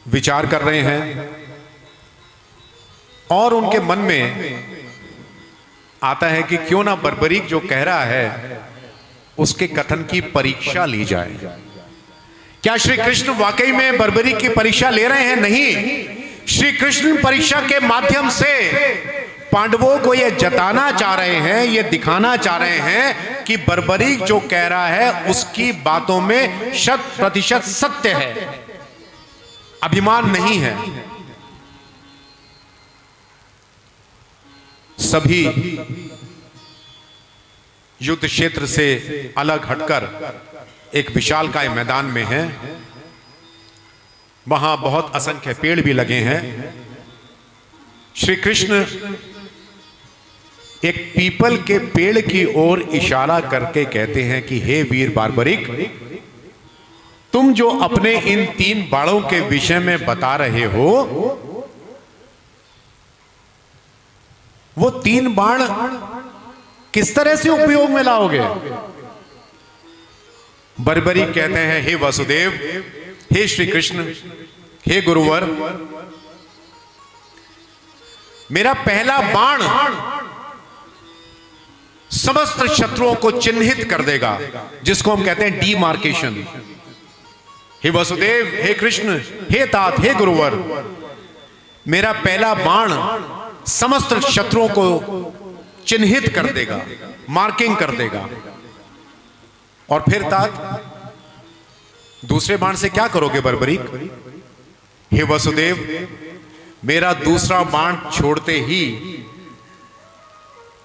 Speaker 2: विचार कर रहे हैं और उनके मन में आता है कि क्यों ना बर्बरीक जो कह रहा है उसके कथन की परीक्षा ली जाए। क्या श्री कृष्ण वाकई में बर्बरीक की परीक्षा ले रहे हैं? नहीं, श्री कृष्ण परीक्षा के माध्यम से पांडवों को यह जताना चाह रहे हैं, यह दिखाना चाह रहे हैं कि बर्बरीक जो कह रहा है उसकी बातों में 100% सत्य है, अभिमान नहीं है। सभी युद्ध क्षेत्र से अलग हटकर एक विशालकाय मैदान में हैं। वहां बहुत असंख्य पेड़ भी लगे हैं। श्री कृष्ण एक पीपल के पेड़ की ओर इशारा करके कहते हैं कि हे वीर बार्बरिक, तुम जो अपने इन 3 बाणों के विषय में बता रहे हो, वो 3 बाण किस तरह से उपयोग में लाओगे? बर्बरिक कहते हैं, हे वसुदेव, हे श्री कृष्ण, हे गुरुवर, मेरा पहला बाण समस्त शत्रुओं को चिन्हित कर देगा, जिसको हम कहते हैं डीमार्केशन। हे वसुदेव, हे कृष्ण, हे तात, हे गुरुवर, मेरा पहला बाण समस्त शत्रुओं को चिन्हित कर देगा, मार्किंग कर देगा। और फिर तात, दूसरे बाण से क्या करोगे बर्बरिक? हे वसुदेव, मेरा दूसरा बाण छोड़ते ही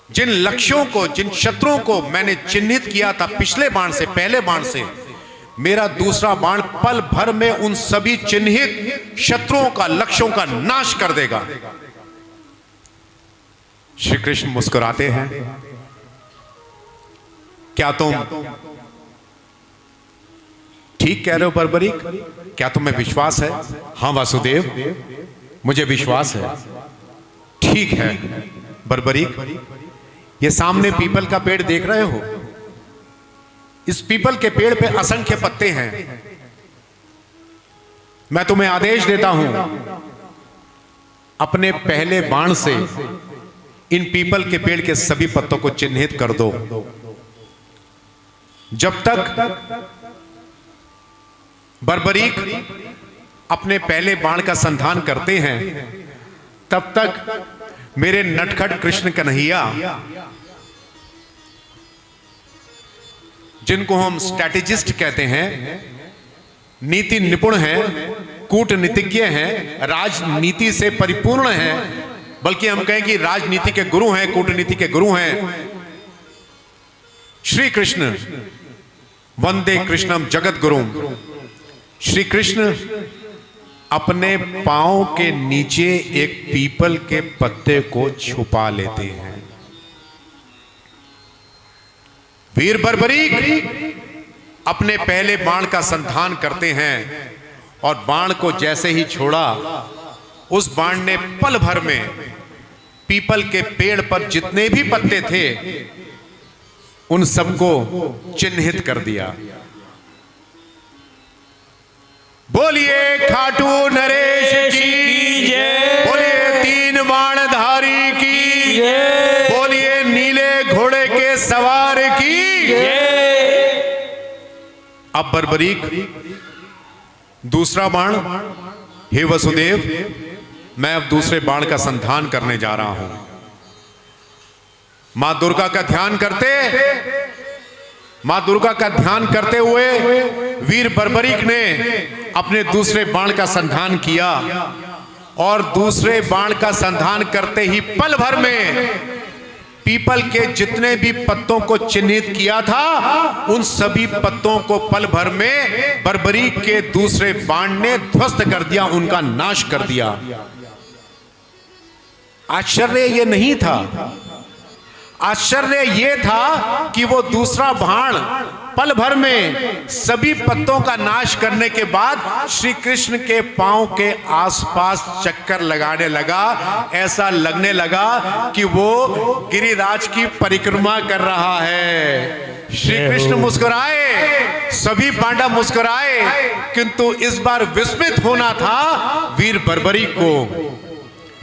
Speaker 2: जिन लक्ष्यों को, जिन शत्रुओं को मैंने चिन्हित किया था पिछले बाण से, पहले बाण से, मेरा दूसरा बाण पल भर में उन सभी चिन्हित शत्रुओं का, लक्ष्यों का नाश कर देगा। श्री कृष्ण मुस्कुराते हैं, क्या तुम ठीक कह रहे हो बर्बरिक? क्या तुम्हें विश्वास है? हां वासुदेव, मुझे विश्वास है। ठीक है बर्बरिक, ये सामने पीपल का पेड़ देख रहे हो? इस पीपल के पेड़ पे असंख्य पत्ते हैं। मैं तुम्हें आदेश देता हूं, अपने पहले बाण से इन पीपल के पेड़ के सभी पत्तों को चिन्हित कर दो। जब तक बर्बरीक अपने पहले बाण का संधान करते हैं, तब तक मेरे नटखट कृष्ण कन्हैया, जिनको हम स्ट्रैटेजिस्ट कहते हैं, नीति निपुण हैं, कूटनीतिज्ञ हैं, राजनीति से परिपूर्ण हैं, बल्कि हम कहें कि राजनीति के गुरु हैं, कूटनीति के गुरु हैं, श्री कृष्ण, वंदे कृष्णम जगत गुरुम। श्री कृष्ण अपने पांव के नीचे एक पीपल के पत्ते को छुपा लेते हैं। वीर बर्बरीक अपने पहले बाण का संधान करते हैं और बाण को जैसे ही छोड़ा, उस बाण ने पल भर में पीपल के पेड़ पर जितने भी पत्ते थे उन सबको चिन्हित कर दिया। बोलिए खाटू नरेश की जय, बोलिए 3 बाणधारी की जय, बोलिए नीले घोड़े के सवार की जय। अब बर्बरीक दूसरा बाण, हे वसुदेव, मैं अब दूसरे बाण का संधान करने जा रहा हूं। मां दुर्गा का ध्यान करते हुए वीर बर्बरीक ने अपने दूसरे बाण का संधान किया और दूसरे बाण का संधान करते ही पल भर में पीपल के जितने भी पत्तों को चिन्हित किया था, उन सभी पत्तों को पल भर में बर्बरीक के दूसरे बाण ने ध्वस्त कर दिया, उनका नाश कर दिया। आश्चर्य ये नहीं था, आश्चर्य ये था कि वो दूसरा बाण पल भर में सभी पत्तों का नाश करने के बाद श्री कृष्ण के पांव के आसपास चक्कर लगाने लगा। ऐसा लगने लगा कि वो गिरिराज की परिक्रमा कर रहा है। श्री कृष्ण मुस्कुराए, सभी पांडव मुस्कुराए, किंतु इस बार विस्मित होना था वीर बर्बरीक को।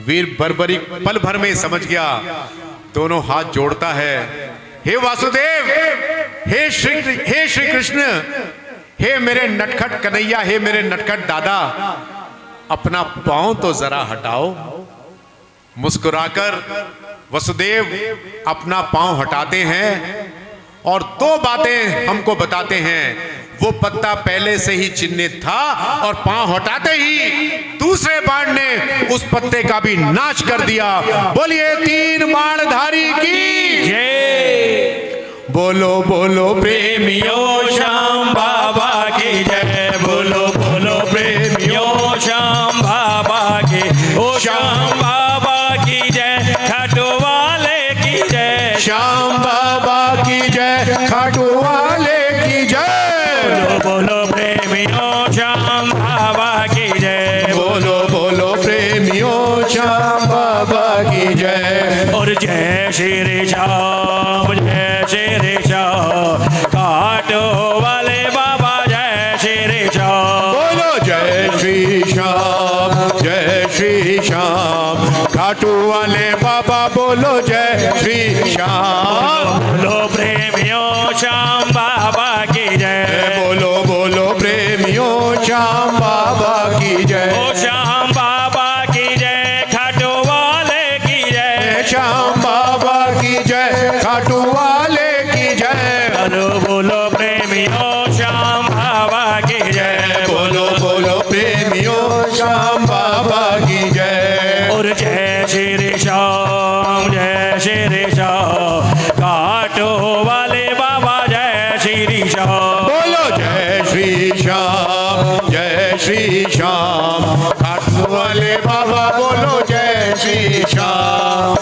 Speaker 2: वीर बर्बरीक पल भर में समझ गया, दोनों हाथ जोड़ता है, हे वासुदेव, हे श्री कृष्ण, हे मेरे नटखट कन्हैया, हे मेरे नटखट दादा, अपना पांव तो जरा हटाओ। मुस्कुराकर वसुदेव अपना पांव हटाते हैं और 2 बातें हमको बताते हैं। वो पत्ता पहले से ही चिन्हित था और पांव हटाते ही दूसरे बाण ने उस पत्ते का भी नाश कर दिया। बोलिए तीन बाणधारी की
Speaker 3: जय।
Speaker 2: बोलो बोलो
Speaker 3: प्रेमियों श्याम बाबा की जय। बोलो बोलो प्रेमियों श्याम बाबा की। ओ श्याम बाबा की जय, खाटू वाले की जय।
Speaker 2: श्याम बाबा की जय, खाटू वाले की जय।
Speaker 3: बोलो बोलो प्रेमियों श्याम बाबा की जय।
Speaker 2: बोलो बोलो प्रेमियों श्याम बाबा की जय।
Speaker 3: और जय श्री श्याम, जय श्री श्याम, काटो वाले बाबा जय श्री श्याम।
Speaker 2: बोलो जय श्री श्याम, जय श्री श्याम, खाटू वाले बाबा बोलो जय श्री श्याम।
Speaker 3: बोलो प्रेमियों श्याम बाबा की जय।
Speaker 2: बोलो बोलो प्रेमियों श्याम बाबा की जय।
Speaker 3: ओ श्याम बाबा की जय, खाटू वाले की जय।
Speaker 2: श्याम बाबा की जय, खाटू वाले की जय।
Speaker 3: बोलो बोलो प्रेमियों श्याम बाबा की जय।
Speaker 2: बोलो बोलो प्रेमियों श्याम बाबा की जय।
Speaker 3: और जय श्री श्याम, जय श्री श्याम, काटो वाले बाबा जय श्री श्याम।
Speaker 2: बोलो जय श्री श्याम, जय श्री श्याम, खाटू वाले बाबा बोलो जय श्री श्याम।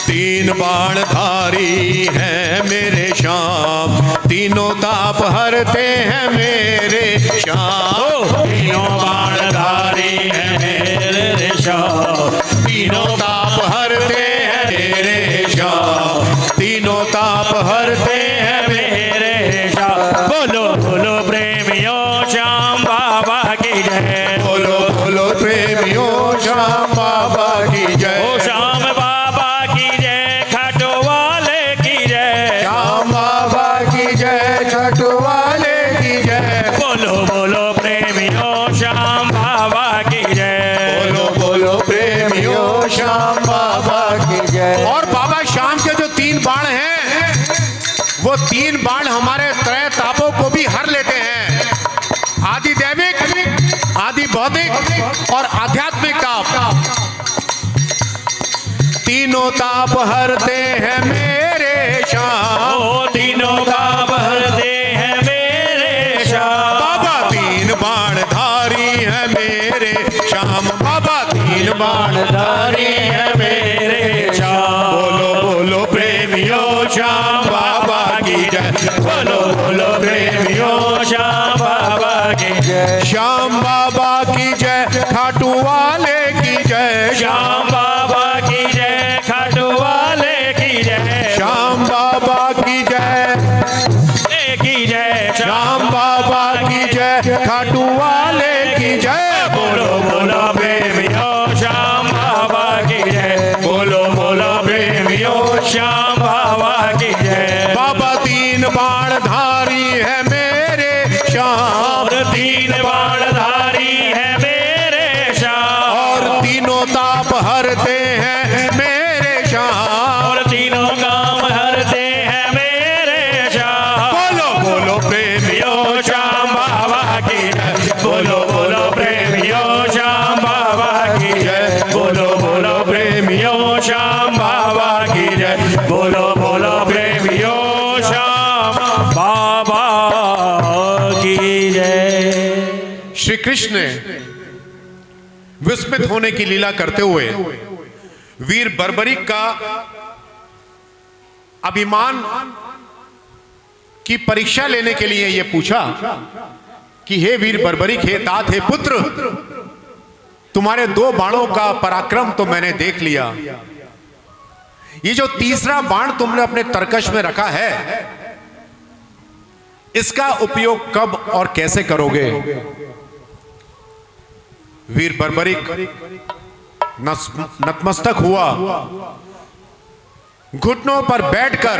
Speaker 2: तीन बाणधारी हैं मेरे श्याम, तीनों ताप हरते हैं मेरे श्याम।
Speaker 3: तीनों बाणधारी हैं मेरे श्याम,
Speaker 2: तीनों ताप हरते हैं मेरे श्याम, तीनों ताप हरते हैं
Speaker 3: मेरे श्याम। बोलो बोलो प्रेमियों श्याम बाबा की जय।
Speaker 2: बोलो बोलो प्रेमियों श्याम बाबा की जय।
Speaker 3: ओ श्याम बाबा की जय, खाटू वाले की जय।
Speaker 2: श्याम बाबा की जय, खाटू वाले की जय।
Speaker 3: बोलो बोलो प्रेमियों श्याम बाबा की जय।
Speaker 2: बोलो बोलो प्रेमियों श्याम बाबा की जय। और बाबा श्याम के जो तीन बाण हैं, वो तीन बाण हमारे त्रय तापों को भी हर लेते हैं। आदि दैविक, आदि भौतिक और आध्यात्मिक ताप। तीनों ताप हरते हैं मेरे श्याम।
Speaker 3: ओ तीनों ताप हरते हैं मेरे श्याम।
Speaker 2: बाबा तीन बाणधारी है मेरे श्याम। बाबा तीन बाणधारी है मेरे श्याम। बोलो बोलो प्रेमियों श्याम बाबा की जय।
Speaker 3: बोलो बोलो प्रेमियों श्याम बाबा की जय।
Speaker 2: श्याम बाबा की जय, खाटू वाले की जय।
Speaker 3: श्याम बाबा की जय, खाटू वाले की जय।
Speaker 2: श्याम बाबा की जय,
Speaker 3: की जय।
Speaker 2: श्याम बाबा की जय, खाटू वाले की जय।
Speaker 3: बोलो बोलो प्रेमियों श्याम बाबा की जय। बोलो बोलो प्रेमियों श्याम बाबा की जय।
Speaker 2: बाबा तीन बाणधारी है मेरे श्याम।
Speaker 3: और तीन बाणधारी है मेरे श्याम।
Speaker 2: और तीनों ताप हरते हैं मेरे श्याम।
Speaker 3: और तीनों काम हरते हैं मेरे श्याम।
Speaker 2: बोलो बोलो प्रेमियों
Speaker 3: श्याम बाबा की जय। बोलो बोलो प्रेमियों श्याम बाबा की जय। बोलो बोलो प्रेमियों श्याम बाबा की जय। बोलो बोलो प्रेमियों श्याम बाबा की जय।
Speaker 2: श्री कृष्ण ने विस्मित होने की लीला करते हुए वीर बर्बरिक का अभिमान की परीक्षा लेने के लिए यह पूछा कि हे वीर बर्बरिक, हे तात, हे पुत्र, तुम्हारे दो बाणों का पराक्रम तो मैंने देख लिया। ये जो तीसरा बाण तुमने अपने तरकश में रखा है, इसका उपयोग कब और कैसे करोगे? वीर बर्बरिक नतमस्तक हुआ, घुटनों पर बैठकर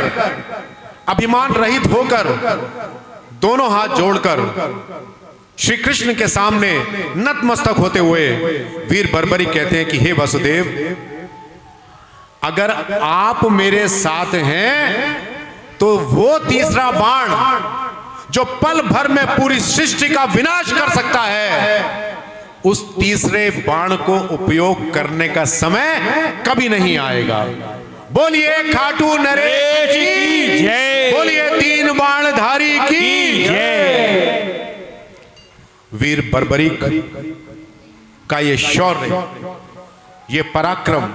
Speaker 2: अभिमान रहित होकर दोनों हाथ जोड़कर श्री कृष्ण के सामने नतमस्तक होते हुए वीर बर्बरी कहते हैं कि हे वसुदेव, अगर आप मेरे साथ हैं तो वो तीसरा बाण जो पल भर में पूरी सृष्टि का विनाश कर सकता है, उस तीसरे बाण को उपयोग करने का समय कभी नहीं आएगा। बोलिए खाटू नरेश की
Speaker 3: जय,
Speaker 2: बोलिए तीन बाणधारी की
Speaker 3: जय।
Speaker 2: वीर बर्बरीक का ये शौर्य, ये पराक्रम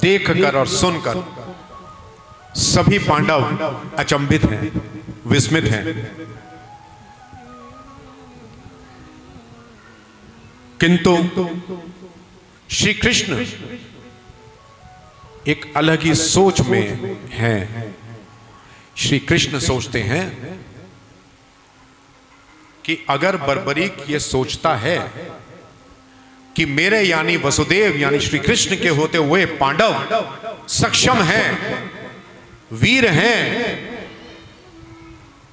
Speaker 2: देखकर और सुनकर सभी पांडव अचंभित हैं, विस्मित हैं। किंतु श्री कृष्ण एक अलग ही सोच में हैं। श्री कृष्ण सोचते हैं कि अगर बर्बरीक ये सोचता है कि मेरे यानी वसुदेव यानी श्री कृष्ण के होते हुए पांडव सक्षम हैं, वीर हैं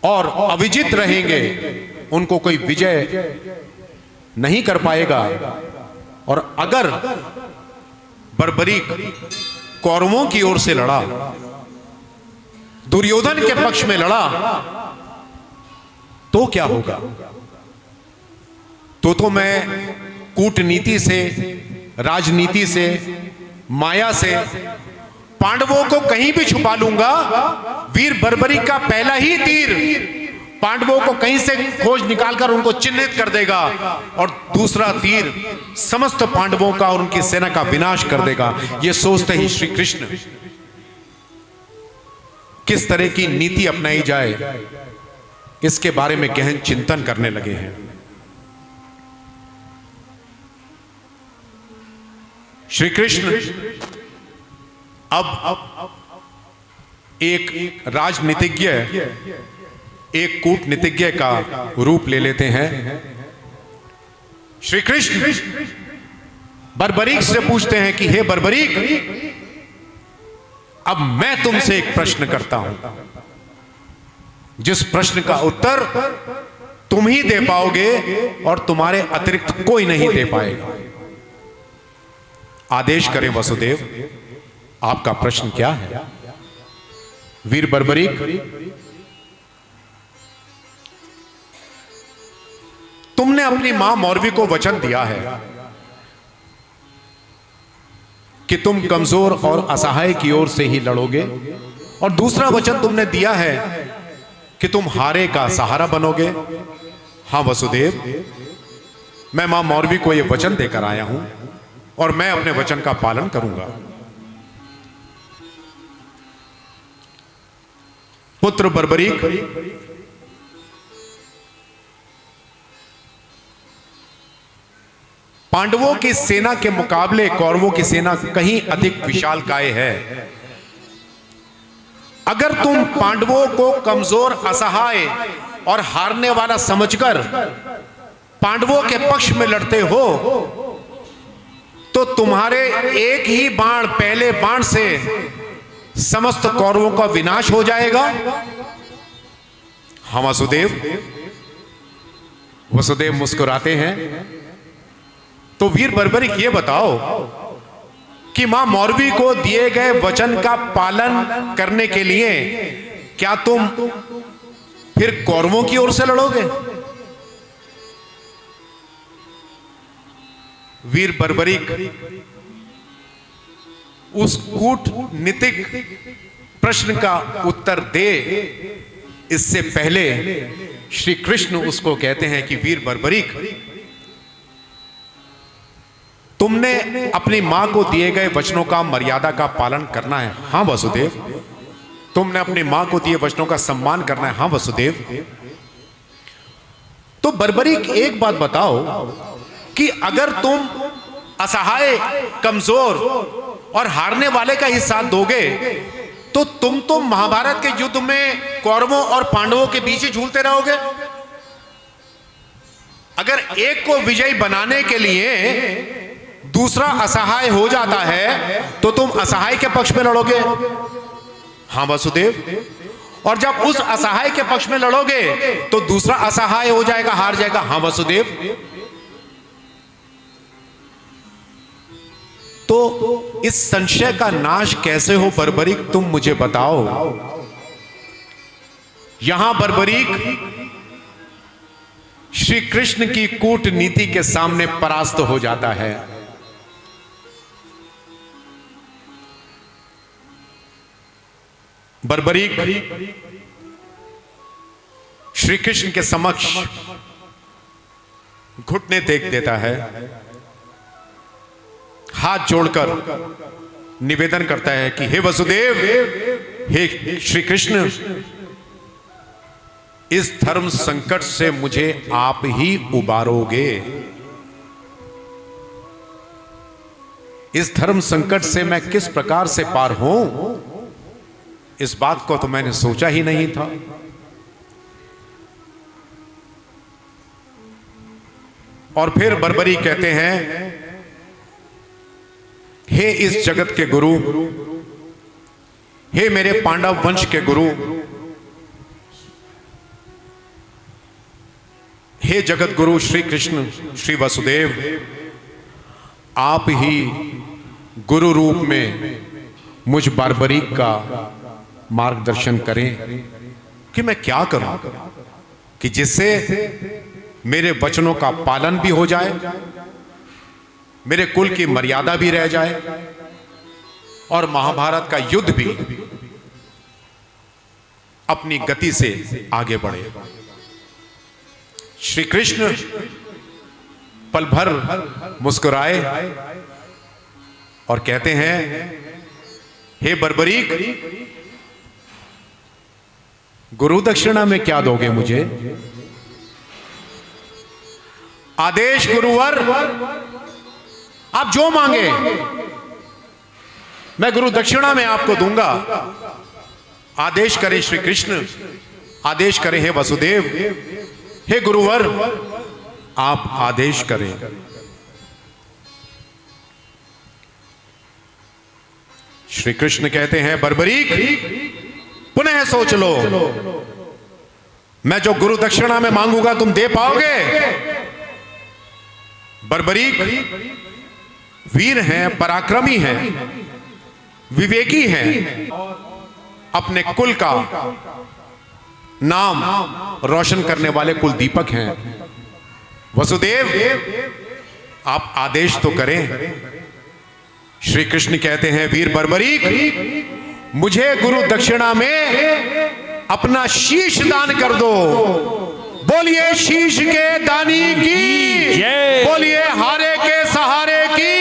Speaker 2: और अविजित रहेंगे, उनको कोई विजय नहीं कर पाएगा, और अगर बर्बरीक कौरवों की ओर से लड़ा, दुर्योधन के पक्ष में लड़ा, तो क्या होगा? तो मैं कूटनीति से, राजनीति से, माया से पांडवों को कहीं भी छुपा लूंगा। वीर बर्बरीक का पहला ही तीर पांडवों को कहीं से खोज निकालकर उनको चिन्हित कर देगा, और दूसरा तीर समस्त पांडवों का और उनकी सेना का विनाश कर देगा। यह सोचते ही श्री कृष्ण किस तरह की नीति अपनाई जाए, इसके बारे में गहन चिंतन करने लगे हैं। श्री कृष्ण अब एक राजनीतिज्ञ, एक कूटनीतिज्ञ का रूप ले लेते हैं। श्री कृष्ण बर्बरीक से पूछते हैं कि हे बर्बरीक, अब मैं तुमसे एक प्रश्न करता हूं, जिस प्रश्न का उत्तर तुम ही दे पाओगे और तुम्हारे अतिरिक्त कोई नहीं दे पाएगा। आदेश करें वसुदेव, आपका प्रश्न क्या है? वीर बर्बरीक, तुमने अपनी मां मौरवी को वचन दिया है कि तुम कमजोर और असहाय की ओर से ही लड़ोगे, और दूसरा वचन तुमने दिया है कि तुम हारे का सहारा बनोगे। हां वसुदेव, मैं मां मौरवी को यह वचन देकर आया हूं और मैं अपने वचन का पालन करूंगा। पुत्र बर्बरीक, पांडवों की सेना के मुकाबले कौरवों की सेना कहीं अधिक विशालकाय है। अगर तुम पांडवों को कमजोर, असहाय और हारने वाला समझकर पांडवों के पक्ष में लड़ते हो, तो तुम्हारे एक ही बाण, पहले बाण से समस्त कौरवों का विनाश हो जाएगा। हाँ वसुदेव, वसुदेव मुस्कुराते हैं। तो वीर बर्बरीक, ये बताओ कि मां मौरवी को दिए गए वचन का पालन करने के लिए क्या तुम फिर कौरवों की ओर से लड़ोगे? वीर बर्बरीक उस कूटनीतिक प्रश्न का उत्तर दे, इससे पहले श्री कृष्ण उसको कहते हैं कि वीर बर्बरीक, तुमने अपनी मां को दिए गए वचनों का, मर्यादा का पालन करना है। हां वसुदेव, तुमने अपनी मां को दिए वचनों का सम्मान करना है। हां वसुदेव। तो बर्बरीक, एक बात बताओ कि अगर तुम असहाय, कमजोर और हारने वाले का ही साथ दोगे, तो तुम तो महाभारत के युद्ध में कौरवों और पांडवों के बीच ही झूलते रहोगे। अगर एक को विजयी बनाने के लिए दूसरा असहाय हो जाता है, तो तुम असहाय के पक्ष में लड़ोगे। हां वसुदेव। और जब उस असहाय के पक्ष में लड़ोगे तो दूसरा असहाय हो जाएगा, हार जाएगा। हां वसुदेव, तो इस संशय का नाश कैसे हो बर्बरीक, तुम मुझे बताओ। यहां बर्बरीक श्री कृष्ण की कूटनीति के सामने परास्त हो जाता है। बर्बरीक श्री कृष्ण के समक्ष घुटने टेक देता है, हाथ जोड़कर निवेदन करता है कि हे वसुदेव, हे श्री कृष्ण, इस धर्म संकट से मुझे आप ही उबारोगे। इस धर्म संकट से मैं किस प्रकार से पार हूं, इस बात को तो मैंने सोचा ही नहीं था। और फिर बर्बरी कहते हैं, हे इस जगत के गुरु, हे मेरे पांडव वंश के गुरु, हे जगत गुरु श्री कृष्ण श्री वसुदेव, आप ही गुरु रूप में मुझ बर्बरीक का मार्गदर्शन करें कि मैं क्या करूं कि जिससे मेरे वचनों का पालन भी हो जाए, मेरे कुल की मर्यादा भी रह जाए और महाभारत का युद्ध भी अपनी गति से आगे बढ़े। श्री कृष्ण पल भर मुस्कुराए और कहते हैं, हे बर्बरीक, गुरु दक्षिणा में क्या दोगे मुझे? आदेश गुरुवर, आप जो मांगे मैं गुरु दक्षिणा में आपको दूंगा। आदेश करें श्री कृष्ण, आदेश करें हे वसुदेव, हे गुरुवर, आप आदेश करें। श्री कृष्ण कहते हैं, बर्बरीक, पुनः सोच लो, मैं जो गुरु दक्षिणा में मांगूंगा तुम दे पाओगे? बर्बरीक वीर हैं, पराक्रमी हैं, विवेकी हैं, अपने कुल का नाम रोशन करने वाले कुल दीपक हैं। वसुदेव, आप आदेश तो करें। श्री कृष्ण कहते हैं, वीर बर्बरीक, मुझे गुरु दक्षिणा में अपना शीश दान कर दो। बोलिए शीश के दानी की, बोलिए हारे के सहारे की,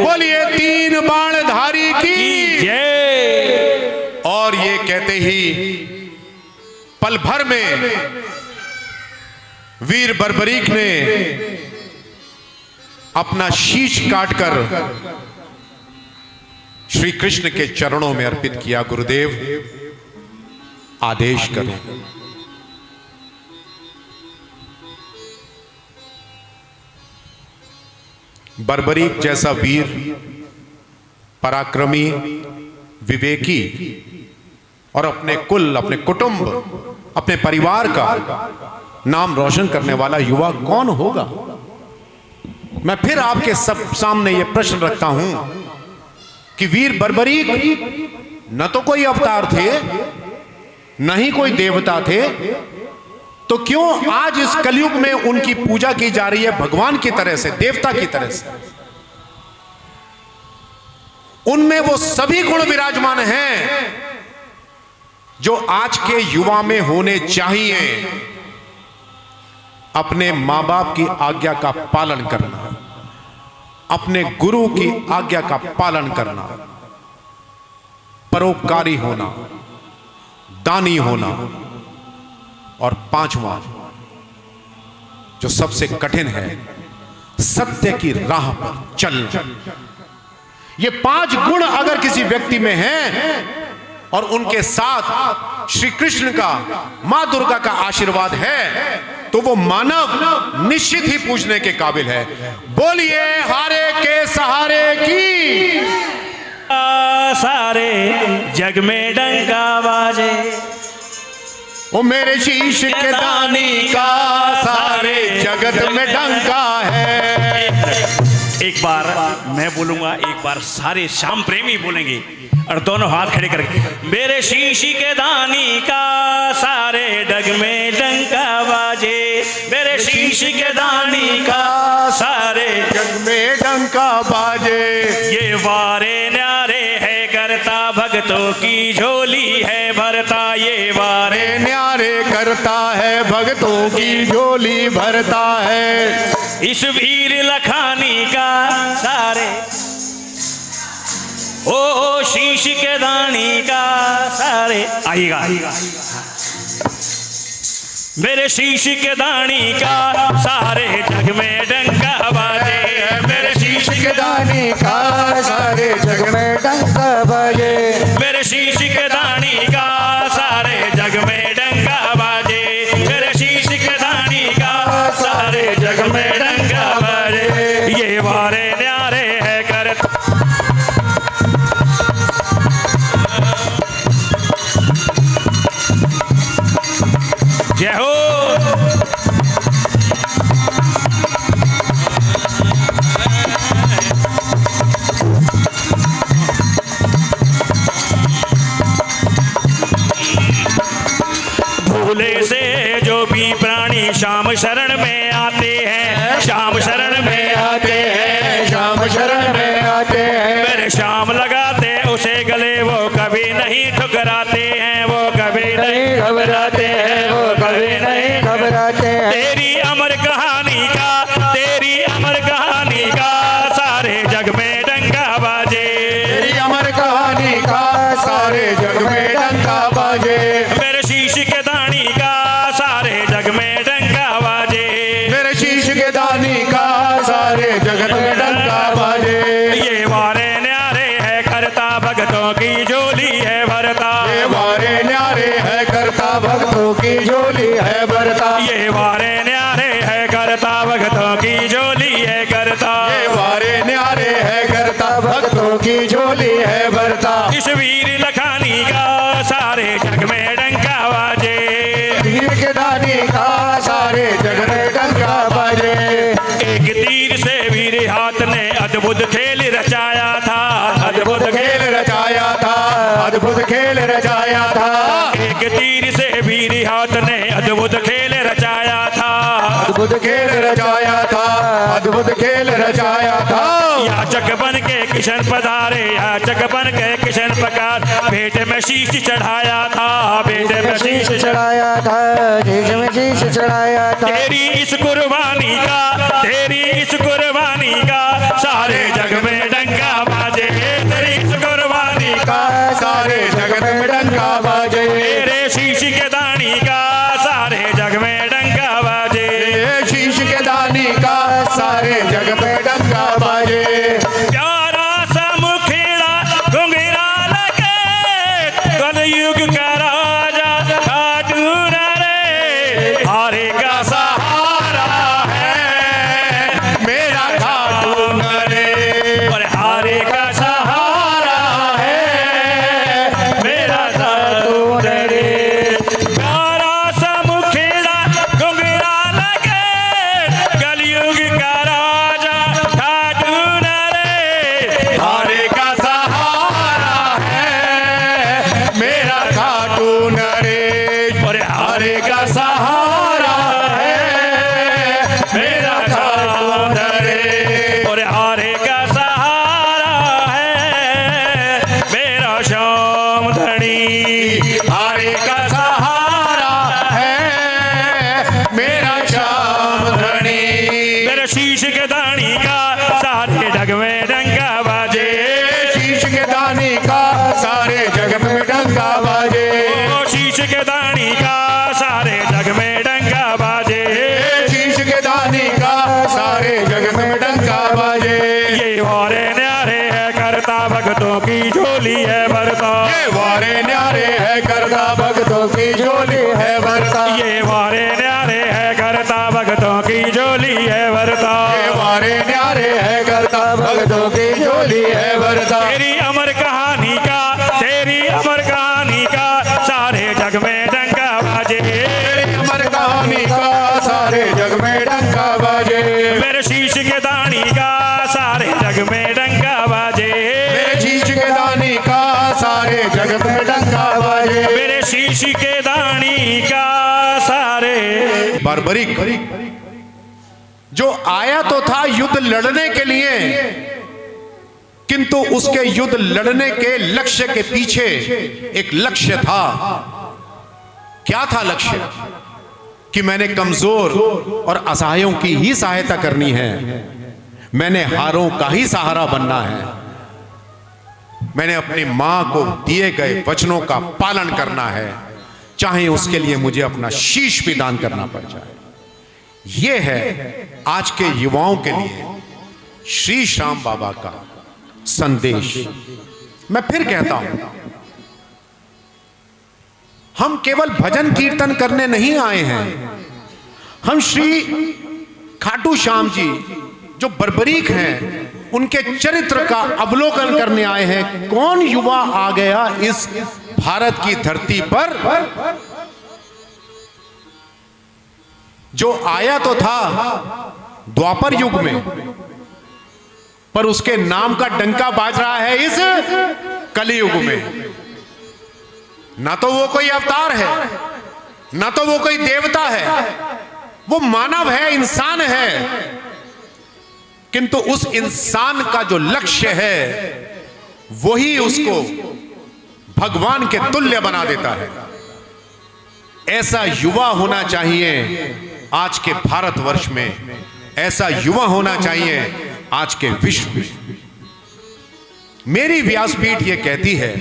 Speaker 2: बोलिए तीन बाण धारी की। और ये कहते ही पल भर में वीर बर्बरीक ने अपना शीश काटकर श्री कृष्ण के चरणों में अर्पित किया। गुरुदेव, आदेश करें। बर्बरीक जैसा वीर, पराक्रमी, विवेकी और अपने कुल, अपने कुटुंब, अपने परिवार का नाम रोशन करने वाला युवा कौन होगा? मैं फिर आपके सब सामने यह प्रश्न रखता हूं कि वीर बर्बरीक न तो कोई अवतार थे, न ही कोई देवता थे, तो क्यों आज इस कलयुग में उनकी पूजा की जा रही है भगवान की तरह से, देवता की तरह से? उनमें वो सभी गुण विराजमान हैं जो आज के युवा में होने चाहिए। अपने मां बाप की आज्ञा का पालन करना, अपने गुरु की आज्ञा का पालन करना, परोपकारी होना, दानी होना, और पांचवा जो सबसे कठिन है, सत्य की राह पर चलना। ये 5 गुण अगर किसी व्यक्ति में हैं और उनके साथ श्री कृष्ण का, मां दुर्गा का आशीर्वाद है, तो वो मानव निश्चित ही पूजने के काबिल है। बोलिए हारे के सहारे की।
Speaker 3: सारे जग में डंका बाजे,
Speaker 2: ओ मेरे शीश के दानी का सारे जगत में डंका है।
Speaker 3: एक बार मैं बोलूंगा, एक बार सारे श्याम प्रेमी बोलेंगे और दोनों हाथ खड़े करके, मेरे शीशी के दानी का सारे डग में डंका बाजे, मेरे शीशी के दानी का सारे
Speaker 2: जग में डंका बाजे।
Speaker 3: ये वारे न्यारे है करता भक्तों की झोली है भरता, ये वारे
Speaker 2: न्यारे करता है भक्तों की झोली भरता है।
Speaker 3: इस वीर लखानी का सारे ओ शीश के दानी का सारे आएगा, मेरे शीश के दानी का सारे जग में डंका बाजे, मेरे शीश के
Speaker 4: दानी का सारे जग में डंका बाजे,
Speaker 3: मेरे शीश के दानी का सारे जग में डंका बाजे, मेरे शीश के दानी का सारे जग में डंका बाजे। ये वारे न्यारे है कर जय हो। भूले से जो भी प्राणी श्याम शरण में आते हैं, श्याम शरण में आते हैं,
Speaker 4: श्याम शरण में आते हैं,
Speaker 3: मेरे श्याम लगाते उसे गले वो कभी नहीं ठुकराते हैं, वो कभी नहीं
Speaker 4: घबराते हैं, वो कभी नहीं घबराते हैं।
Speaker 3: तेरी अमर कहानी का, तेरी अमर कहानी का सारे जग में डंका बाजे,
Speaker 2: तेरी अमर कहानी का सारे जग में डंका बाजे,
Speaker 3: मेरे शीश के दानी का सारे जग में डंका बाजे,
Speaker 2: मेरे शीश के दानी का सारे जगत में डंका बाजे।
Speaker 3: ये वारे न्यारे है करता भक्तों की झोली है भरता,
Speaker 2: ये वारे न्यारे है करता भक्तों की झोली है भरता,
Speaker 3: ये वारे न्यारे है करता भक्तों की झोली है करता,
Speaker 2: ये वारे न्यारे है करता भक्तों की झोली है भरता।
Speaker 3: इस वीर लखानी का सारे जग में डंका बाजे,
Speaker 2: वीर के दानी का सारे जग में डंका बाजे।
Speaker 3: एक तीर से वीर हाथ ने अद्भुत खेल रचाया था, अद्भुत
Speaker 2: खेल रचाया था, अद्भुत खेल रचाया था,
Speaker 3: एक तीर से वीर हाथ ने अद्भुत खेल रचाया था,
Speaker 2: अद्भुत खेल रचाया था, अद्भुत खेल रचाया था।
Speaker 3: याचक बन के किशन पधारे, याचक बन के किशन पकार, बेटे में शीश चढ़ाया था, बेटे में शीश
Speaker 4: चढ़ाया था, शीश में शीश चढ़ाया था।
Speaker 3: तेरी इस कुर्बानी का, तेरी इस कुर्बानी का सारे जग में डंका बाजे, तेरी इस कुर्बानी का
Speaker 2: सारे जगत में डंका बाजे,
Speaker 3: तेरे शीश के दानी का सारे जग में डंका बाजे,
Speaker 2: शीश के दानी का सारे जगत में डंका बाजे।
Speaker 3: प्यारा सा मुखड़ा घुंघरा लगे, कलयुग का राजा खाटू रे, हारे का सहारा है
Speaker 2: मेरा खाटू रे,
Speaker 3: और हारे का सहारा है मेरा खाटू रे। प्यारा सा मुखड़ा घुंघरा लगे, कलयुग का राजा खाटू रे,
Speaker 2: हारे का सहारा है मेरा खाटू रे,
Speaker 3: और
Speaker 2: हारे का सहारा है मेरा खाटू रे,
Speaker 3: और हारे का सहारा है मेरा श्याम धनी,
Speaker 2: हारे का सहारा है मेरा श्याम धनी।
Speaker 3: मेरे शीश के दानी का सारे जग में डंका बाजे,
Speaker 2: शीश के दानी का सारे जग में डंका बाजे,
Speaker 3: ओ शीश के दानी का सारे जग में डंका बाजे,
Speaker 2: शीश के दानी का सारे जग में डंका बाजे।
Speaker 3: ये वारे न्यारे है करता भक्तों की झोली है भरता,
Speaker 2: ये वारे न्यारे है करता भक्तों की झोली है भरता,
Speaker 3: ये वारे न्यारे है करता भक्तों की झोली है भरता,
Speaker 2: ये वारे न्यारे है करता भक्तों की झोली है भरता।
Speaker 3: तेरी अमर कहानी का, तेरी अमर कहानी का सारे जग में डंका बाजे, बाजे,
Speaker 2: मेरे शीश के दानी का सारे जगत में डंका बाजे,
Speaker 3: मेरे शीश के दानी का सारे।
Speaker 2: बर्बरीक जो आया तो था युद्ध लड़ने के लिए, किंतु उसके युद्ध लड़ने के लक्ष्य के पीछे एक लक्ष्य था। क्या था लक्ष्य? कि मैंने कमजोर और असहायों की ही सहायता करनी है, मैंने हारों का ही सहारा बनना है, मैंने अपनी मां को दिए गए वचनों का पालन करना है, चाहे उसके लिए मुझे अपना शीश भी दान करना पड़ जाए। यह है आज के युवाओं के लिए श्री श्याम बाबा का संदेश। मैं फिर कहता हूं, हम केवल भजन कीर्तन करने नहीं आए हैं, हम श्री खाटू श्याम जी जो बर्बरीक हैं उनके चरित्र का अवलोकन करने आए हैं। कौन युवा आ गया इस भारत की धरती पर जो आया तो था द्वापर युग में, पर उसके नाम का डंका बाज रहा है इस कलयुग में। ना तो वो कोई अवतार है, ना तो वो कोई देवता है, वो मानव है, इंसान है, किंतु उस इंसान का जो लक्ष्य है वही उसको भगवान के तुल्य बना देता है। ऐसा युवा होना चाहिए आज के भारतवर्ष में, ऐसा युवा होना चाहिए आज के विश्व में। मेरी व्यासपीठ यह कहती है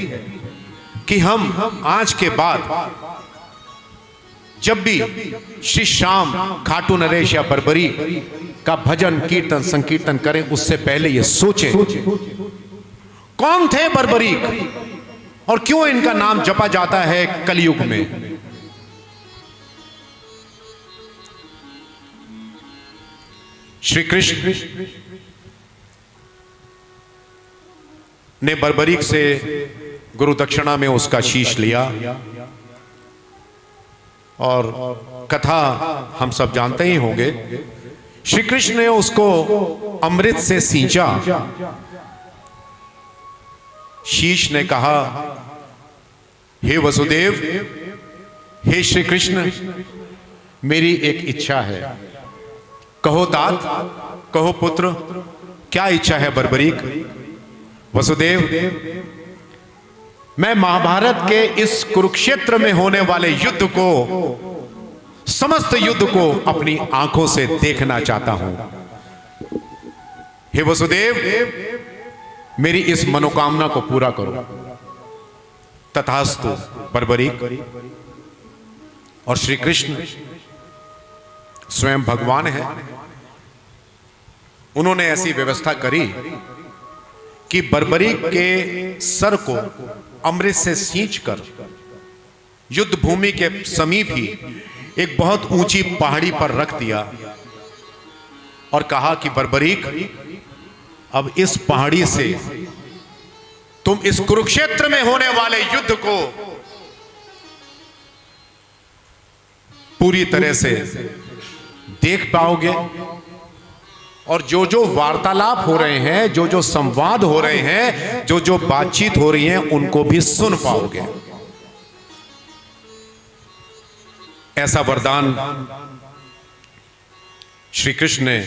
Speaker 2: कि हम आज के बाद जब भी श्री श्याम खाटू नरेश या बर्बरी का भजन कीर्तन संकीर्तन करें, उससे पहले ये सोचें कौन थे बर्बरीक और क्यों इनका नाम जपा जाता है कलयुग में। श्री कृष्ण ने बर्बरीक से गुरु दक्षिणा में उसका शीश लिया और कथा हम सब जानते ही होंगे। श्री कृष्ण ने उसको अमृत से सींचा। शीश ने कहा, हे वसुदेव, हे श्री कृष्ण, मेरी एक इच्छा है, कहो तात, कहो पुत्र, क्या इच्छा है बर्बरीक? वसुदेव, मैं महाभारत के इस कुरुक्षेत्र में होने वाले युद्ध को, समस्त युद्ध को अपनी आंखों से देखना चाहता हूं। हे वसुदेव, मेरी इस मनोकामना को पूरा करो। तथास्तु बर्बरीक। और श्री कृष्ण स्वयं भगवान है, उन्होंने ऐसी व्यवस्था करी कि बर्बरीक के सर को अमृत से सींचकर युद्ध भूमि के समीप ही एक बहुत ऊंची पहाड़ी पर रख दिया और कहा कि बर्बरीक, अब इस पहाड़ी से तुम इस कुरुक्षेत्र में होने वाले युद्ध को पूरी तरह से देख पाओगे और जो जो वार्तालाप हो रहे हैं, जो जो संवाद हो रहे हैं, जो जो बातचीत हो रही है, उनको भी सुन पाओगे। ऐसा वरदान श्री कृष्ण ने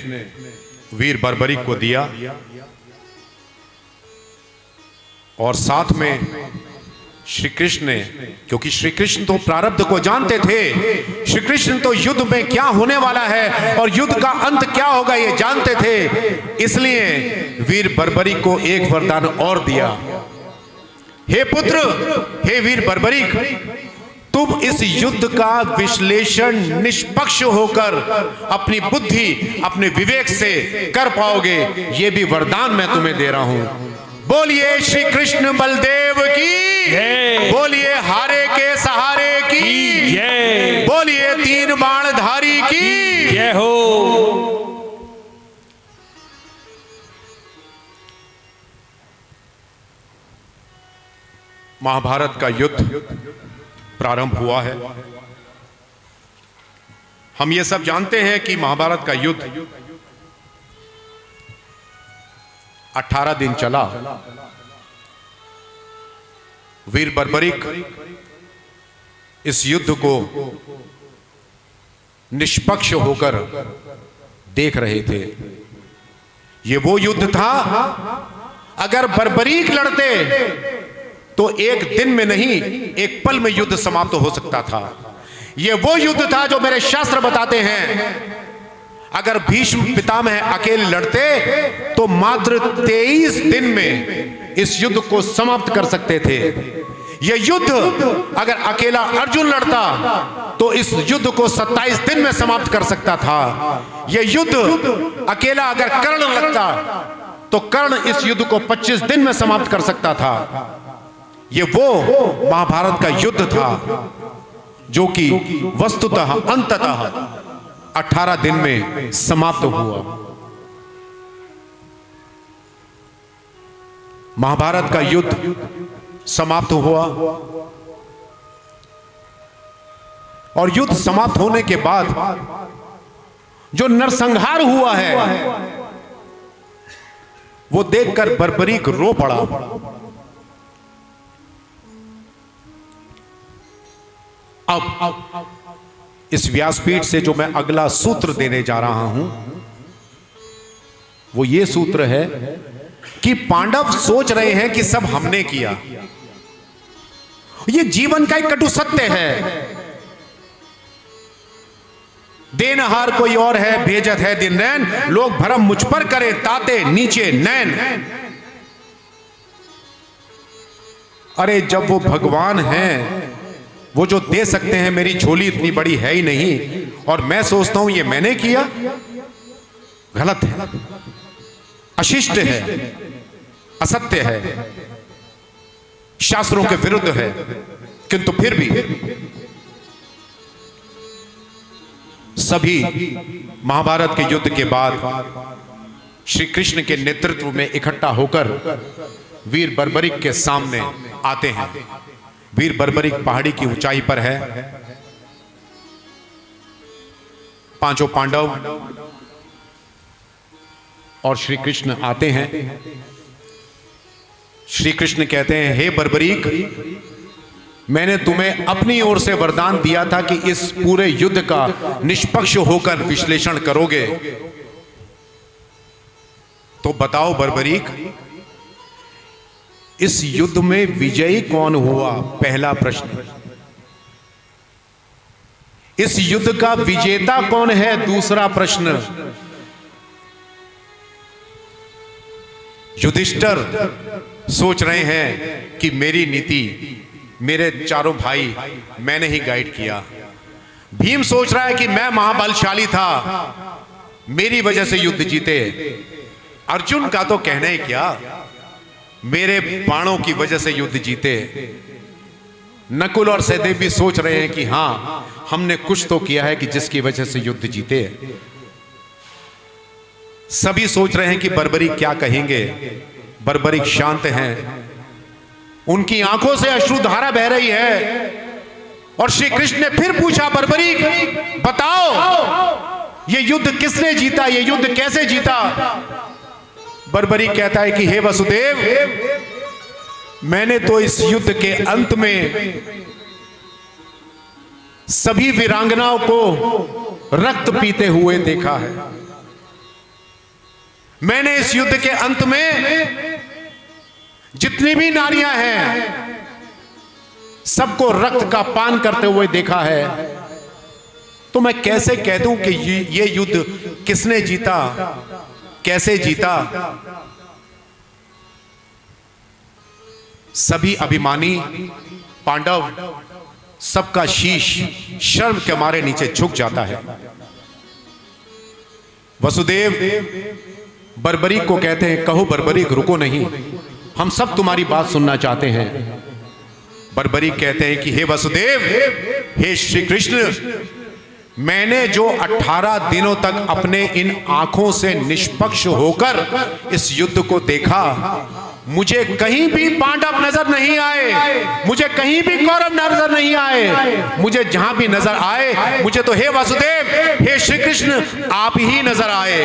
Speaker 2: वीर बर्बरीक को दिया और साथ में श्री कृष्ण ने, क्योंकि श्री कृष्ण तो प्रारब्ध को जानते थे, श्री कृष्ण तो युद्ध में क्या होने वाला है और युद्ध का अंत क्या होगा ये जानते थे, इसलिए वीर बर्बरीक को एक वरदान और दिया। हे पुत्र, हे वीर बर्बरीक, तुम इस युद्ध का विश्लेषण निष्पक्ष होकर अपनी बुद्धि, अपने विवेक से कर पाओगे, ये भी वरदान मैं तुम्हें दे रहा हूं। बोलिए श्री कृष्ण बलदेव की जय, बोलिए हारे के सहारे की जय, बोलिए तीन बाणधारी की जय हो। महाभारत का युद्ध प्रारंभ हुआ है। हम ये सब जानते हैं कि महाभारत का युद्ध 18 दिन चला। वीर बर्बरीक इस युद्ध को निष्पक्ष होकर देख रहे थे। ये वो युद्ध था, अगर बर्बरीक लड़ते तो एक दिन में नहीं, एक पल में युद्ध समाप्त हो सकता था। ये वो युद्ध था जो मेरे शास्त्र बताते हैं, अगर भीष्म पितामह अकेले लड़ते तो मात्र 23 दिन में इस युद्ध को समाप्त कर सकते थे। यह युद्ध अगर अकेला अर्जुन लड़ता तो इस युद्ध को 27 दिन में समाप्त कर सकता था। यह युद्ध अकेला अगर कर्ण लड़ता तो कर्ण इस युद्ध को 25 दिन में समाप्त कर सकता था। यह वो महाभारत का युद्ध था जो कि वस्तुतः अंततः 18 दिन में समाप्त हुआ। महाभारत का युद्ध समाप्त हुआ और युद्ध समाप्त होने के बाद जो नरसंहार हुआ है वो देखकर बर्बरीक रो पड़ा। अब इस व्यासपीठ से जो मैं अगला सूत्र देने जा रहा हूं वो ये सूत्र है कि पांडव सोच रहे हैं कि सब हमने किया। ये जीवन का एक कटु सत्य है। देनहार कोई और है, भेजत है दिन नैन, लोग भरम मुझ पर करे, ताते नीचे नैन। अरे जब वो भगवान हैं, वो जो दे सकते हैं, मेरी झोली इतनी बड़ी है ही नहीं, और मैं सोचता हूं ये मैंने किया, गलत है, अशिष्ट है, असत्य है, शास्त्रों के विरुद्ध है। किंतु फिर भी सभी महाभारत के युद्ध के बाद श्री कृष्ण के नेतृत्व में इकट्ठा होकर वीर बर्बरीक के सामने आते हैं। वीर बर्बरीक पहाड़ी की ऊंचाई पर है। पांचों पांडव और श्री कृष्ण आते हैं। श्री कृष्ण कहते हैं, हे बर्बरीक, मैंने तुम्हें अपनी ओर से वरदान दिया था कि इस पूरे युद्ध का निष्पक्ष होकर विश्लेषण करोगे। तो बताओ बर्बरीक, इस युद्ध में विजयी कौन हुआ? पहला प्रश्न। इस युद्ध का विजेता कौन है? दूसरा प्रश्न। युधिष्ठिर सोच रहे हैं कि मेरी नीति, मेरे चारों भाई, मैंने ही गाइड किया। भीम सोच रहा है कि मैं महाबलशाली था, मेरी वजह से युद्ध जीते। अर्जुन का तो कहना ही क्या, मेरे बाणों की वजह से युद्ध जीते। नकुल और सहदेव भी सोच रहे हैं कि हां, हमने कुछ तो किया है कि जिसकी वजह से युद्ध जीते। सभी सोच रहे हैं कि बर्बरीक क्या कहेंगे। बर्बरीक शांत हैं, उनकी आंखों से अश्रुधारा बह रही है। और श्री कृष्ण ने फिर पूछा, बर्बरीक बताओ, ये युद्ध किसने जीता? ये युद्ध कैसे जीता? बर्बरीक कहता है कि हे वसुदेव, मैंने तो इस युद्ध के अंत में सभी वीरांगनाओं को रक्त पीते हुए देखा है। मैंने इस युद्ध के अंत में जितनी भी नारियां हैं सबको रक्त का पान करते हुए देखा है। तो मैं कैसे कह दूं कि ये युद्ध किसने जीता, कैसे जीता? सभी अभिमानी पांडव, सबका शीश शर्म के मारे नीचे झुक जाता है। वसुदेव बर्बरीक को कहते हैं, कहो बर्बरीक, रुको नहीं, हम सब तुम्हारी बात सुनना चाहते हैं। बर्बरीक कहते हैं कि हे वसुदेव, हे श्री कृष्ण, मैंने जो 18 दिनों तक अपने इन आंखों से निष्पक्ष होकर इस युद्ध को देखा, मुझे कहीं भी पांडव नजर नहीं आए, मुझे कहीं भी कौरव नजर नहीं आए। मुझे जहां भी नजर आए, मुझे तो हे वसुदेव, हे श्री कृष्ण, आप ही नजर आए।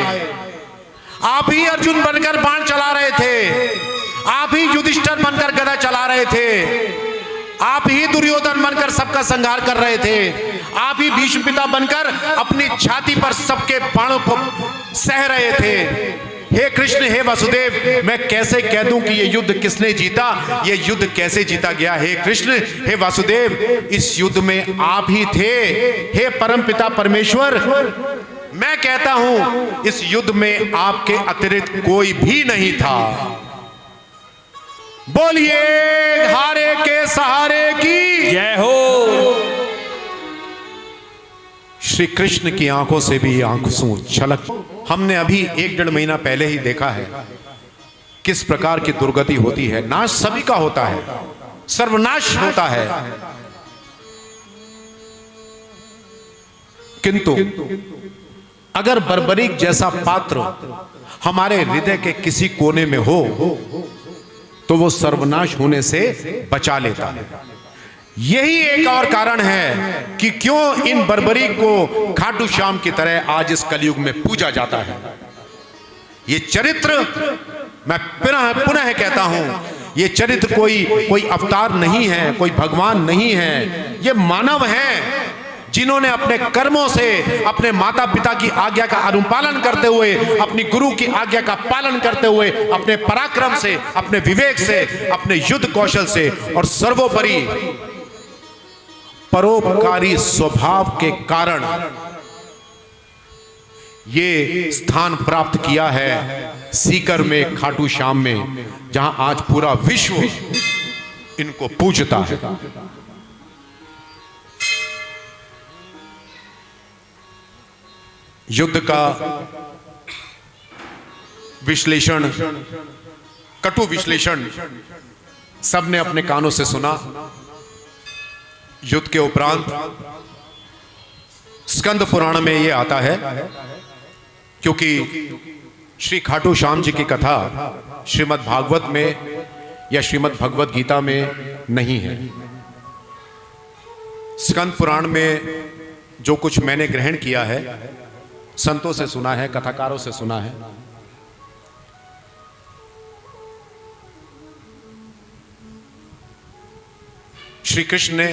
Speaker 2: आप ही अर्जुन बनकर बाण चला रहे थे, आप ही युधिष्ठिर बनकर गदा चला रहे थे, आप ही दुर्योधन बनकर सबका संहार कर रहे थे, आप ही भीष्म पिता बनकर अपनी छाती पर सबके बाणों को सह रहे थे। हे कृष्ण, हे वासुदेव, मैं कैसे कह दूं कि ये युद्ध किसने जीता, ये युद्ध कैसे जीता गया। हे कृष्ण, हे वासुदेव, इस युद्ध में आप ही थे। हे परमपिता परमेश्वर, मैं कहता हूं इस युद्ध में आपके अतिरिक्त कोई भी नहीं था। बोलिए हारे के सहारे की
Speaker 3: जय हो।
Speaker 2: श्री कृष्ण की आंखों से भी आंसू छलक। हमने अभी 1-1.5 महीना पहले ही देखा है किस प्रकार की दुर्गति होती है। नाश सभी का होता है, सर्वनाश होता है, किंतु अगर बर्बरीक जैसा पात्र हमारे हृदय के किसी कोने में हो तो वो सर्वनाश होने से बचा लेता है। यही एक और कारण है कि क्यों इन बर्बरीक को खाटू श्याम की तरह आज इस कलयुग में पूजा जाता है। ये चरित्र, मैं पुनः कहता हूं, ये चरित्र कोई अवतार नहीं है, कोई भगवान नहीं है, ये मानव हैं जिन्होंने अपने कर्मों से, अपने माता पिता की आज्ञा का अनुपालन करते हुए, अपनी गुरु की आज्ञा का पालन करते हुए, अपने पराक्रम से, अपने विवेक से, अपने युद्ध कौशल से और सर्वोपरि परोपकारी स्वभाव के कारण ये स्थान प्राप्त किया है सीकर में, खाटू श्याम में, जहां आज पूरा विश्व इनको पूजता है। युद्ध का विश्लेषण, कटु विश्लेषण सबने अपने कानों से सुना। युद्ध के उपरांत स्कंद पुराण में यह आता है, क्योंकि श्री खाटू श्याम जी की कथा श्रीमद् भागवत में या श्रीमद् भगवत गीता में नहीं है। स्कंद पुराण में जो कुछ मैंने ग्रहण किया है, संतों से सुना है, कथाकारों से सुना है, श्री कृष्ण ने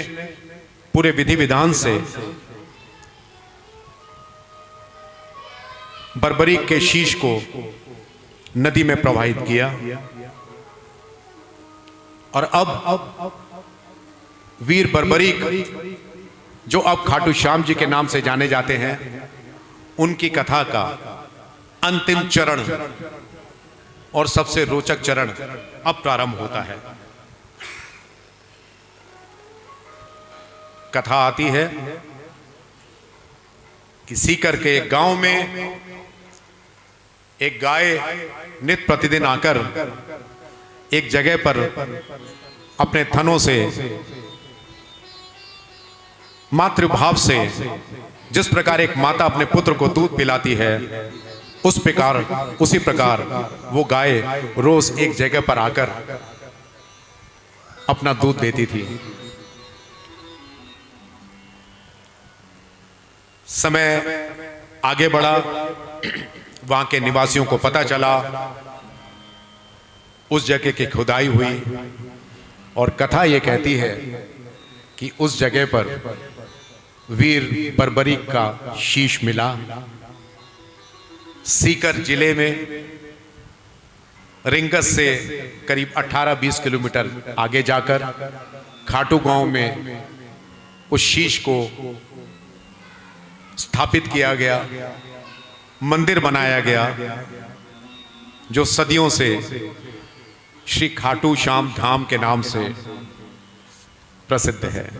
Speaker 2: पूरे विधि विधान से बर्बरीक के शीश को नदी में प्रवाहित किया और अब वीर बर्बरीक, जो अब खाटू श्याम जी के नाम से जाने जाते हैं, उनकी कथा का अंतिम चरण और सबसे रोचक चरण अब प्रारंभ होता है। कथा आती है कि सीकर के एक गांव में एक गाय नित्य प्रतिदिन आकर एक जगह पर अपने थनों से, मातृभाव से, जिस प्रकार एक माता अपने पुत्र को दूध पिलाती है, उसी प्रकार वो गाय रोज एक जगह पर आकर अपना दूध देती थी। समय आगे बढ़ा, वहां के निवासियों को पता चला, उस जगह की खुदाई हुई और कथा यह कहती है कि उस जगह पर वीर बर्बरीक का शीश मिला। सीकर जिले में रिंगस से करीब 18-20 किलोमीटर आगे जाकर खाटू गांव में उस शीश को स्थापित किया गया, मंदिर बनाया गया, जो सदियों से श्री खाटू श्याम धाम के नाम से प्रसिद्ध है।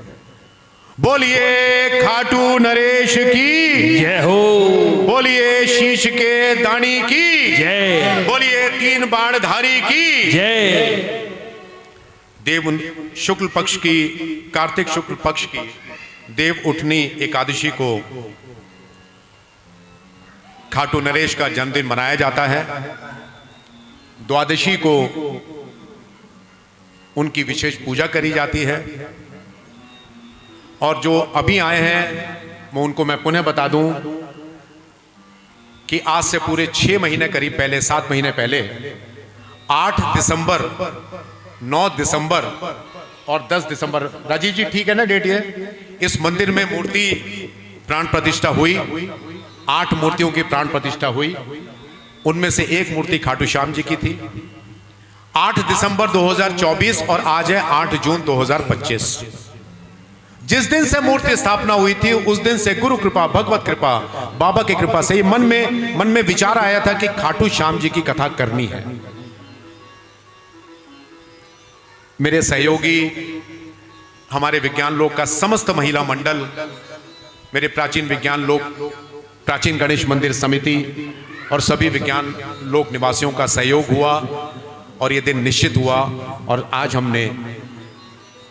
Speaker 2: बोलिए खाटू नरेश की
Speaker 3: जय हो।
Speaker 2: बोलिए शीश के दानी की
Speaker 3: जय।
Speaker 2: बोलिए 3 बाणधारी की
Speaker 3: जय।
Speaker 2: देव शुक्ल पक्ष की, कार्तिक शुक्ल पक्ष की देव उठनी एकादशी को खाटू नरेश का जन्मदिन मनाया जाता है। द्वादशी को उनकी विशेष पूजा करी जाती है। और जो अभी आए हैं, मैं उनको पुनः बता दूं कि आज से पूरे 6 महीने करीब पहले, 7 महीने पहले 8 दिसंबर, 9 दिसंबर और 10 दिसंबर, राजीव जी ठीक है ना डेट ये, इस मंदिर में मूर्ति प्राण प्रतिष्ठा हुई। 8 मूर्तियों की प्राण प्रतिष्ठा हुई। उनमें से एक मूर्ति खाटू श्याम जी की थी। 8 दिसंबर 2024 और आज है 8 जून 2025। जिस दिन से मूर्ति स्थापना हुई थी उस दिन से गुरु कृपा, भगवत कृपा, बाबा की कृपा से मन में विचार आया था कि खाटू श्याम जी की कथा करनी है। मेरे सहयोगी, हमारे विज्ञान लोक का समस्त महिला मंडल, मेरे प्राचीन विज्ञान लोक, प्राचीन गणेश मंदिर समिति और सभी विज्ञान लोक निवासियों का सहयोग हुआ और ये दिन निश्चित हुआ। और आज हमने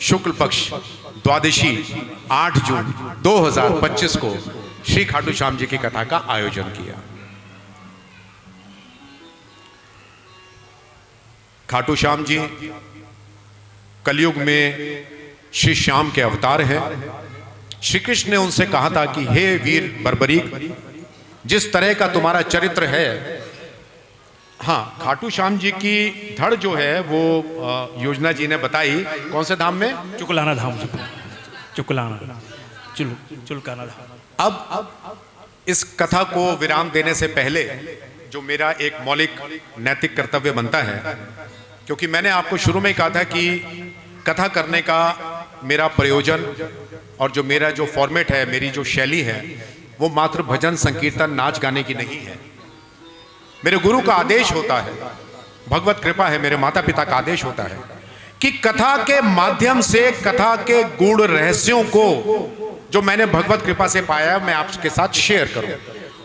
Speaker 2: शुक्ल पक्ष द्वादशी 8 जून 2025 को श्री खाटू श्याम जी की कथा का आयोजन किया। खाटू श्याम जी कलयुग में श्री श्याम के अवतार हैं। श्री कृष्ण ने उनसे कहा था कि हे वीर बर्बरीक, जिस तरह का तुम्हारा चरित्र है, हाँ, खाटू श्याम जी की धड़ जो है वो योजना जी ने बताई। कौन से धाम में?
Speaker 3: चुकलाना धाम, चुकलाना, चुलकाना धाम।
Speaker 2: अब इस कथा को विराम देने से पहले जो मेरा एक मौलिक नैतिक कर्तव्य बनता है, क्योंकि मैंने आपको शुरू में कहा था कि कथा करने का मेरा प्रयोजन और जो मेरा जो फॉर्मेट है, मेरी जो शैली है, वो मात्र भजन संकीर्तन नाच गाने की नहीं है। मेरे गुरु का आदेश होता है, भगवत कृपा है, मेरे माता पिता का आदेश होता है कि कथा के माध्यम से कथा के गूढ़ रहस्यों को जो मैंने भगवत कृपा से पाया मैं आपके साथ शेयर करूं।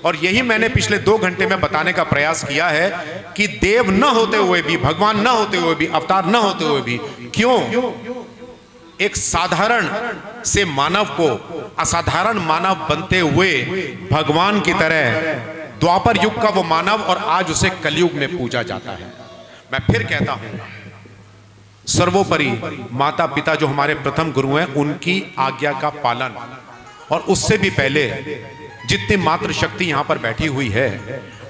Speaker 2: और यही मैंने पिछले 2 घंटे में बताने का प्रयास किया है कि देव न होते हुए भी, भगवान न होते हुए भी, अवतार न होते हुए भी, क्यों एक साधारण से मानव को असाधारण मानव बनते हुए भगवान की तरह द्वापर युग का वो मानव और आज उसे कलयुग में पूजा जाता है। मैं फिर कहता हूं, सर्वोपरि माता पिता जो हमारे प्रथम गुरु हैं, उनकी आज्ञा का पालन, और उससे भी पहले जितनी मात्र शक्ति यहां पर बैठी हुई है,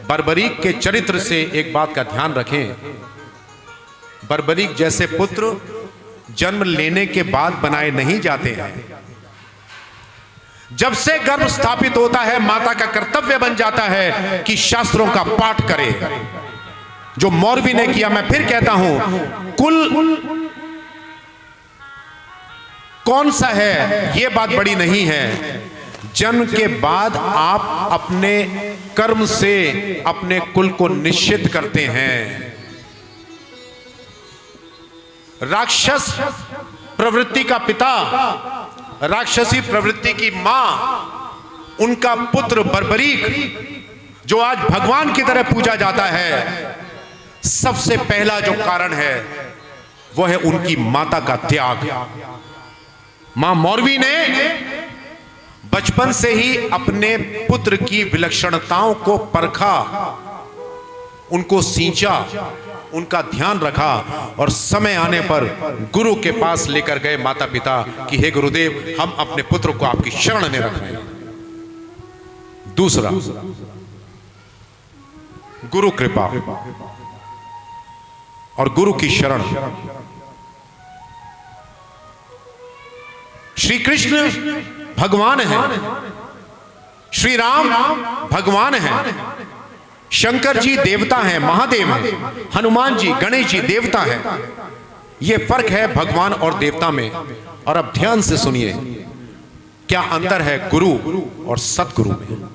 Speaker 2: बर्बरीक के चरित्र से एक बात का ध्यान रखें। बर्बरीक जैसे पुत्र जन्म लेने के बाद बनाए नहीं जाते हैं। जब से गर्भ स्थापित होता है, माता का कर्तव्य बन जाता है कि शास्त्रों का पाठ करे, जो मौरवी ने किया। मैं फिर कहता हूं, कुल कौन सा है यह बात बड़ी नहीं है। जन्म के बाद आप अपने कर्म से अपने कुल को निश्चित करते हैं। राक्षस प्रवृत्ति का पिता, राक्षसी प्रवृत्ति की मां, उनका पुत्र बर्बरीक जो आज भगवान की तरह पूजा जाता है, सबसे पहला जो कारण है वह है उनकी माता का त्याग। मां मौरवी ने बचपन से ही अपने पुत्र की विलक्षणताओं को परखा, उनको सींचा, उनका ध्यान रखा और समय आने पर गुरु के पास लेकर गए माता पिता कि हे गुरुदेव, हम अपने पुत्र को आपकी शरण में रख रहे हैं। दूसरा, गुरु कृपा और गुरु की शरण। श्री कृष्ण भगवान है, श्री राम भगवान है, शंकर जी देवता हैं, महादेव हैं, हनुमान जी, गणेश जी देवता हैं। यह फर्क है भगवान और देवता में। और अब ध्यान से सुनिए, क्या अंतर है गुरु और सतगुरु में।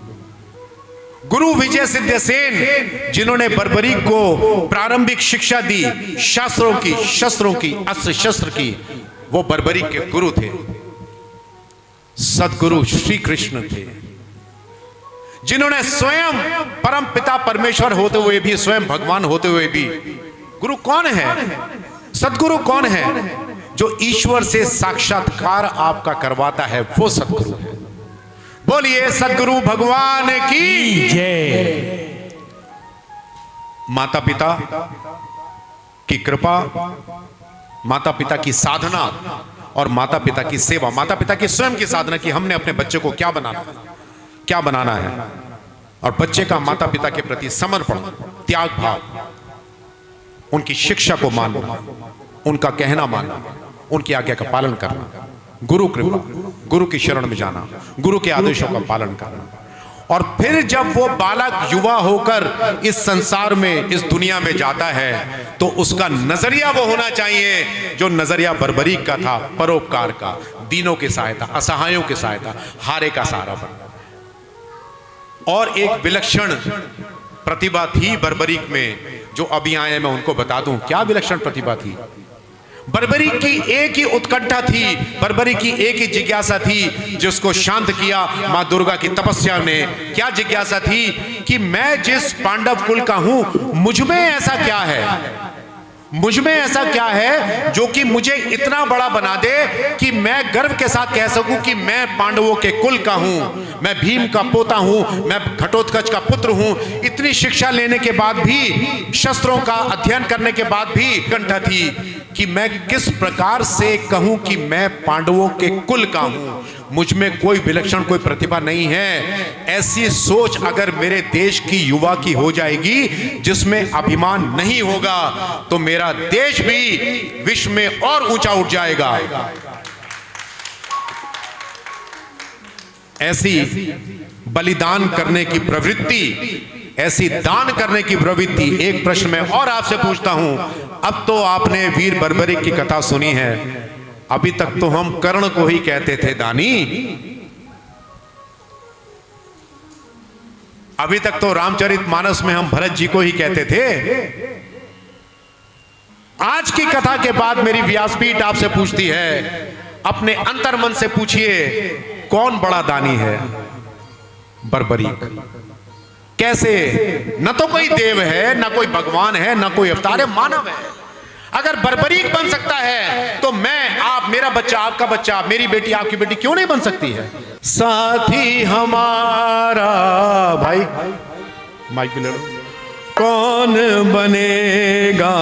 Speaker 2: गुरु विजय सिद्धसेन, जिन्होंने बर्बरीक को प्रारंभिक शिक्षा दी शास्त्रों की, शस्त्रों की, अस्त्र शस्त्र की, वो बर्बरीक के गुरु थे। सतगुरु श्री कृष्ण थे, जिन्होंने स्वयं परम पिता परमेश्वर होते हुए भी, स्वयं भगवान होते हुए भी, गुरु कौन है, सतगुरु कौन है? जो ईश्वर से साक्षात्कार आपका करवाता है, वो सतगुरु है। बोलिए सतगुरु भगवान की
Speaker 3: जय।
Speaker 2: माता पिता की कृपा, माता पिता की साधना और माता पिता की सेवा, माता पिता की स्वयं की साधना कि हमने अपने बच्चे को क्या बनाना है, क्या बनाना है। और बच्चे का माता पिता के प्रति समर्पण, त्याग भाव, उनकी शिक्षा को मानना, उनका कहना मानना, उनकी आज्ञा का पालन करना, गुरु कृपा, गुरु की शरण में जाना, गुरु के आदेशों का पालन करना। और फिर जब वो बालक युवा होकर इस संसार में, इस दुनिया में जाता है, तो उसका नजरिया वो होना चाहिए जो नजरिया बर्बरीक का था, परोपकार का, दीनों की सहायता, असहायों की सहायता, हारे का सहारा बनना। और एक विलक्षण प्रतिभा थी बर्बरीक में, जो अभी आए मैं उनको बता दूं क्या विलक्षण प्रतिभा थी। बर्बरीक की एक ही उत्कंठा थी, बर्बरीक की एक ही जिज्ञासा थी जिसको शांत किया मां दुर्गा की तपस्या ने। क्या जिज्ञासा थी कि मैं जिस पांडव कुल का हूं, मुझ में ऐसा क्या है, मुझ में ऐसा क्या है जो कि मुझे इतना बड़ा बना दे कि मैं गर्व के साथ कह सकूं कि मैं पांडवों के कुल का हूं, मैं भीम का पोता हूं, मैं घटोत्कच का पुत्र हूं। इतनी शिक्षा लेने के बाद भी, शस्त्रों का अध्ययन करने के बाद भी कंठा थी कि मैं किस प्रकार से कहूं कि मैं पांडवों के कुल का हूं, मुझ में कोई विलक्षण, कोई प्रतिभा नहीं है। ऐसी सोच अगर मेरे देश की युवा की हो जाएगी जिसमें अभिमान नहीं होगा, तो मेरा देश भी विश्व में और ऊंचा उठ जाएगा। ऐसी बलिदान करने की प्रवृत्ति, ऐसी दान करने की प्रवृत्ति। एक प्रश्न मैं और आपसे पूछता हूं, अब तो आपने वीर बर्बरीक की कथा सुनी है, अभी तक तो हम कर्ण को ही कहते थे दानी, अभी तक तो रामचरितमानस में हम भरत जी को ही कहते थे। आज की कथा के बाद मेरी व्यासपीठ आपसे पूछती है, अपने अंतर्मन से पूछिए कौन बड़ा दानी है? बर्बरीक। कैसे? न तो कोई देव है, न कोई भगवान है, न कोई अवतार है, मानव है। अगर बर्बरीक बन सकता है तो मैं, आप, मेरा बच्चा, आपका बच्चा, मेरी बेटी, आपकी बेटी क्यों नहीं बन सकती है? साथी हमारा, भाई माइक भी ले लो, कौन बनेगा?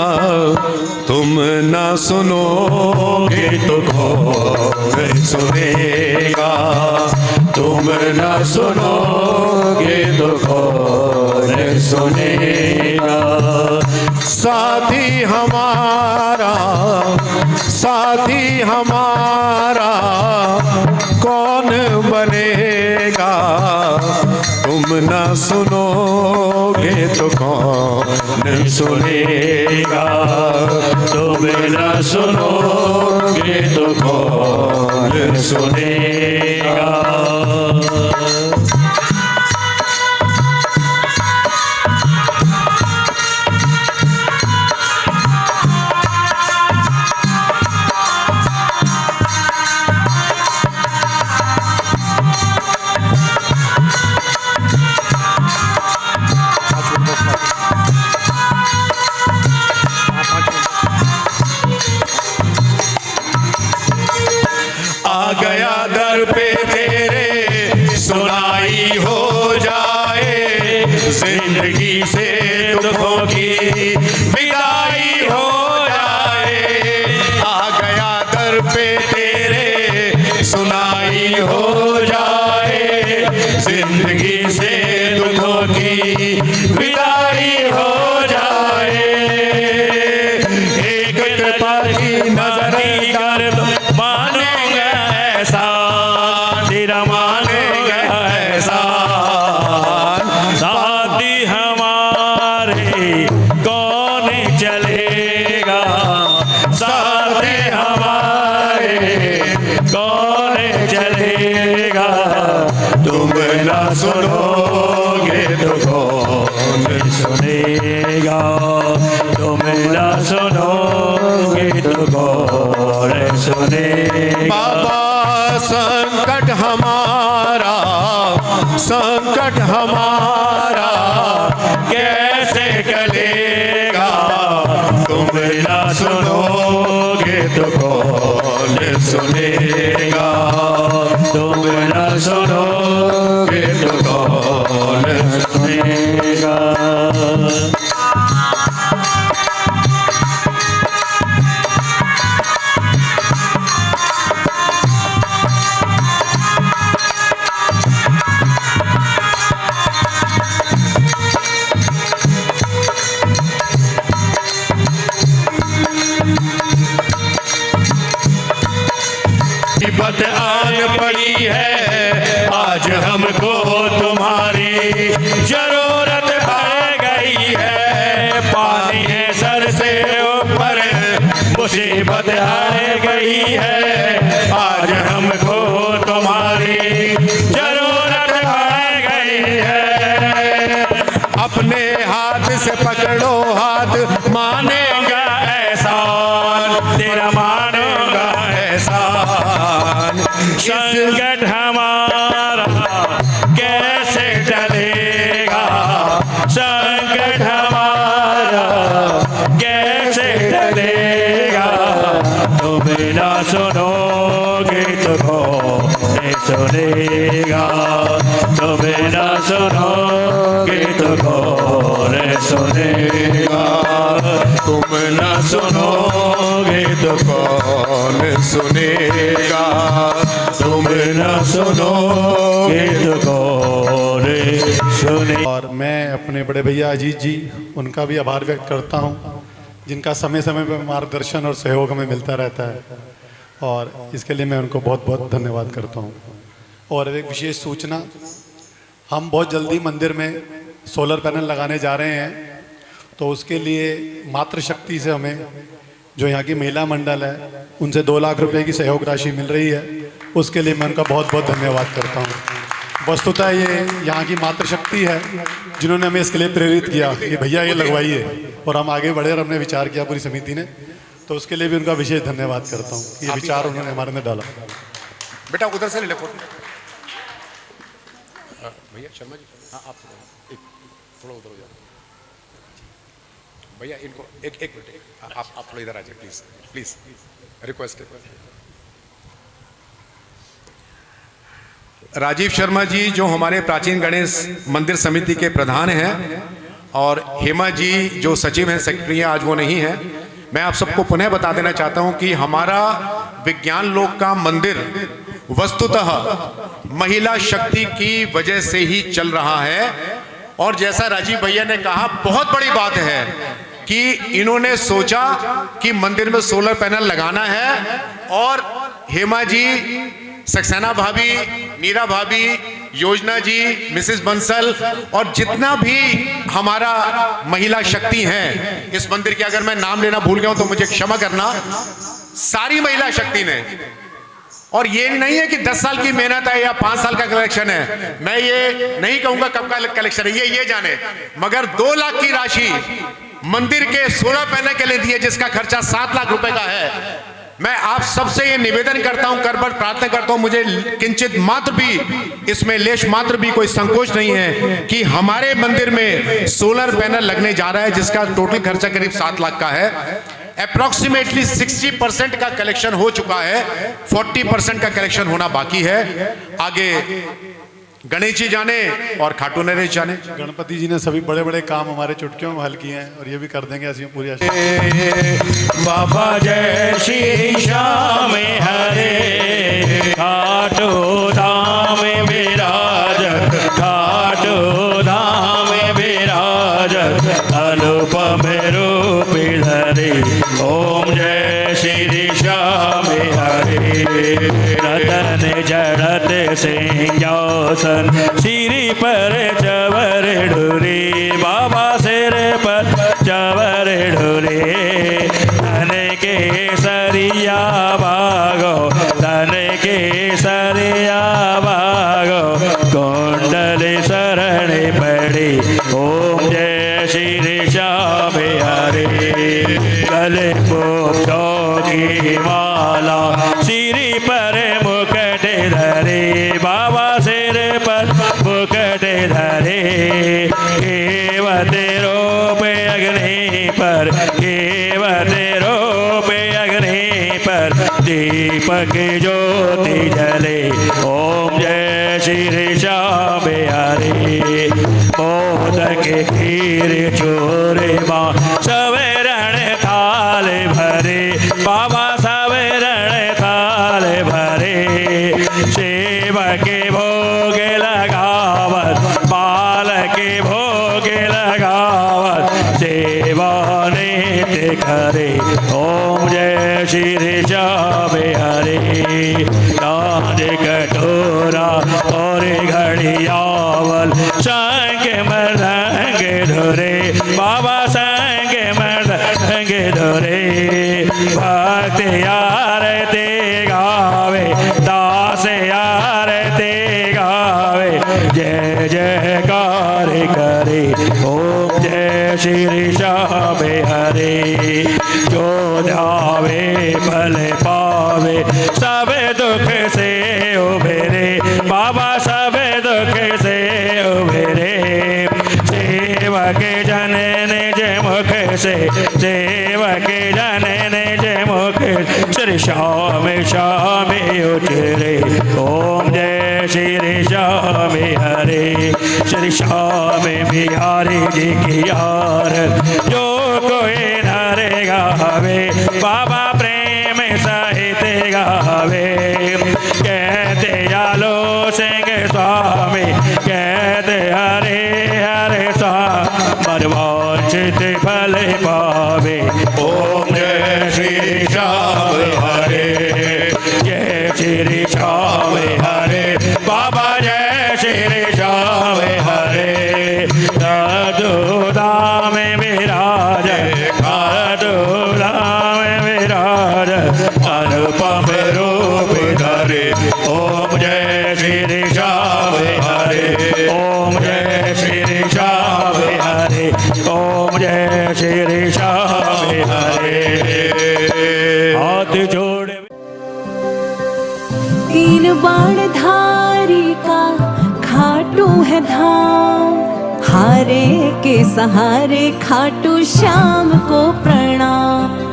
Speaker 2: तुम ना सुनोगे तो कौन सुनेगा? तुम ना सुनोगे तो कौन सुनेगा? साथी हमारा, साथी हमारा कौन बनेगा? तुम ना सुनोगे तो कौन सुनेगा? तुम ना सुनोगे तो कौन सुनेगा? आ गया दर पे तेरे, सुनाई हो जाए, जिंदगी से दुखों की विदाई हो जाए। आ गया दर पे तेरे, सुनाई हो जाए, जिंदगी से दुखों की विदाई हो जाए। एक कृपा की नजर कर दो, मानेगा ऐसा, तेरा मानेगा ऐसा। साथी हमारे कौन चलेगा? साथी हमारे कौन चलेगा? तुम ना सुनोगे तो कौन सुनेगा? तुम ना सुनोगे तो कौन सुनेगा? बाबा संकट हमारा, संकट हमारा कैसे टलेगा? तुम ना सुनोगे तो कौन सुनेगा? तुम ना सुनोगे तो कौन सुनेगा?
Speaker 3: जरूरत पड़ गई है, पानी है सर से ऊपर, मुसीबत हार गई है, आज हमको तुम्हारी जरूरत पड़ गई है।
Speaker 2: अपने हाथ से पकड़ो हाथ,
Speaker 3: मानेगा एहसान तेरा, मानेगा एहसान। संकट हमारा कैसे टलेगा, संकट हमारा कैसे टलेगा, तुम ना सुनोगे तो कौन सुनेगा, तुम ना सुनोगे तो कौन सुनेगा, तुम ना सुनोगे तो
Speaker 2: कौन सुनेगा,
Speaker 3: तुम ना सुनोगे तो कौन सुने।
Speaker 5: और मैं अपने बड़े भैया अजीत जी, उनका भी आभार व्यक्त करता हूँ, जिनका समय समय पर मार्गदर्शन और सहयोग हमें मिलता रहता है, और इसके लिए मैं उनको बहुत बहुत धन्यवाद करता हूँ। और एक विशेष सूचना, हम बहुत जल्दी मंदिर में सोलर पैनल लगाने जा रहे हैं, तो उसके लिए मातृशक्ति से हमें जो यहाँ की महिला मंडल है उनसे 2 लाख रुपए की सहयोग राशि मिल रही है, उसके लिए मैं उनका बहुत बहुत धन्यवाद करता हूँ। वस्तुतः ये यहाँ की मातृशक्ति है जिन्होंने हमें इसके लिए प्रेरित किया कि भैया ये लगवाइए, और हम आगे बढ़े और हमने विचार किया पूरी समिति ने, तो उसके लिए भी उनका विशेष धन्यवाद करता हूँ। ये विचार उन्होंने हमारे अंदर डाला।
Speaker 2: बेटा उधर से ले ले फोटो। भैया शर्मा जी, हाँ आप एक थोड़ा उधर हो जाओ भैया, इनको एक मिनट आप थोड़ा इधर आ जाए प्लीज, प्लीज रिक्वेस्ट है। राजीव शर्मा जी जो हमारे प्राचीन गणेश मंदिर समिति के प्रधान हैं, और हेमा जी जो सचिव हैं, सेक्रेटरी हैं, आज वो नहीं है। मैं आप सबको पुनः बता देना चाहता हूं कि हमारा विज्ञान लोक का मंदिर वस्तुतः महिला शक्ति की वजह से ही चल रहा है, और जैसा राजीव भैया ने कहा, बहुत बड़ी बात है कि इन्होंने सोचा कि मंदिर में सोलर पैनल लगाना है, और हेमा जी, सक्सेना भाभी, मीरा भाभी, योजना जी, मिसेस बंसल और जितना भी हमारा महिला शक्ति हैं इस मंदिर के, अगर मैं नाम लेना भूल गया हूं तो मुझे क्षमा करना, सारी महिला शक्ति ने, और ये नहीं है कि 10 साल की मेहनत है या 5 साल का कलेक्शन है, मैं ये नहीं कहूंगा कब का कलेक्शन है, ये जाने, मगर 2 लाख की राशि मंदिर के सोलर पैनल के लिए दिए, जिसका खर्चा 7 लाख रुपए का है। मैं आप सबसे ये निवेदन करता हूं, कर प्रार्थना करता हूं, मुझे किंचित मात्र भी इसमें लेश मात्र भी कोई संकोच नहीं है कि हमारे मंदिर में सोलर पैनल लगने जा रहा है, जिसका टोटल खर्चा करीब 7 लाख का है। अप्रोक्सीमेटली 60% का कलेक्शन हो चुका है, 40% का कलेक्शन होना बाकी है। आगे गणेश जी जाने और खाटू नरेश जाने।
Speaker 5: गणपति जी ने सभी बड़े बड़े काम हमारे चुटकियों में हल किए हैं, और ये भी कर देंगे, ऐसी पूरी आशा।
Speaker 3: बाबा जय श्री श्याम हरे, खाटू धाम विराजत, खाटू धाम विराजत, अनुपम रूप धरे, ओम जय श्री श्याम हरे। रतन जड़त सिंहासन, सिरी पर चवर ढूरे, बाबा सिर पर चवर ढूरे, धन के सरिया भागो, धन के सरिया भागो, कुंडल शरण पड़े, ओम जय श्री श्याम हरे। गले पुष्पों की माला, सिरी पर मुकुट धरे, बाबा सिर पर मुकुट धरे, केवट रूप अग्नि पर, केवट रूप अग्नि पर, दीपक ज्योति जले, ओम जय श्री श्याम हरे। मोदक खीर चूरमा, सवरण थाल भरे, बाबा सवरण थाल भरे, सेवक भोग लगावत, बाल के भोग लगावत, सेवा नित्य करे, ओम जय श्री श्याम हरे। दान कटोरा और घड़ियावल, शंख भक्त आरती गावे, दास आरती गावे, जय जयकार करे, ओम जय श्री श्याम हरे। जो ध्यावे फल पावे, सब दुख से उबेरे, बाबा सब दुख से उबेरे। सेवक जन निज मुख से, सेवक जन निज मुख, श्री श्याम श्याम उचरे, ओम जय श्री श्याम हरे। श्री श्याम बिहारी जी की यार, जो कोई नर गावे, बाबा प्रेम सहित गावे। कहते आलो सिंह स्वामी, कहते हरे हरे स्वामी, मनवांछित फल पावे, ओम जय श्री श्याम हरे। जय श्री श्याम हरे, बाबा जय श्री श्याम हरे। साधुदा में विराज, साधुदा में विराज, अनुपम रूप धरे, ओम जय श्री श्याम हरे, ओम जय श्री श्याम हरे, ओम जय श्री श्याम हरे। हाथ जोड़
Speaker 1: तीन बाण धारी का खाटू है धाम, हारे के सहारे खाटू श्याम को प्रणाम।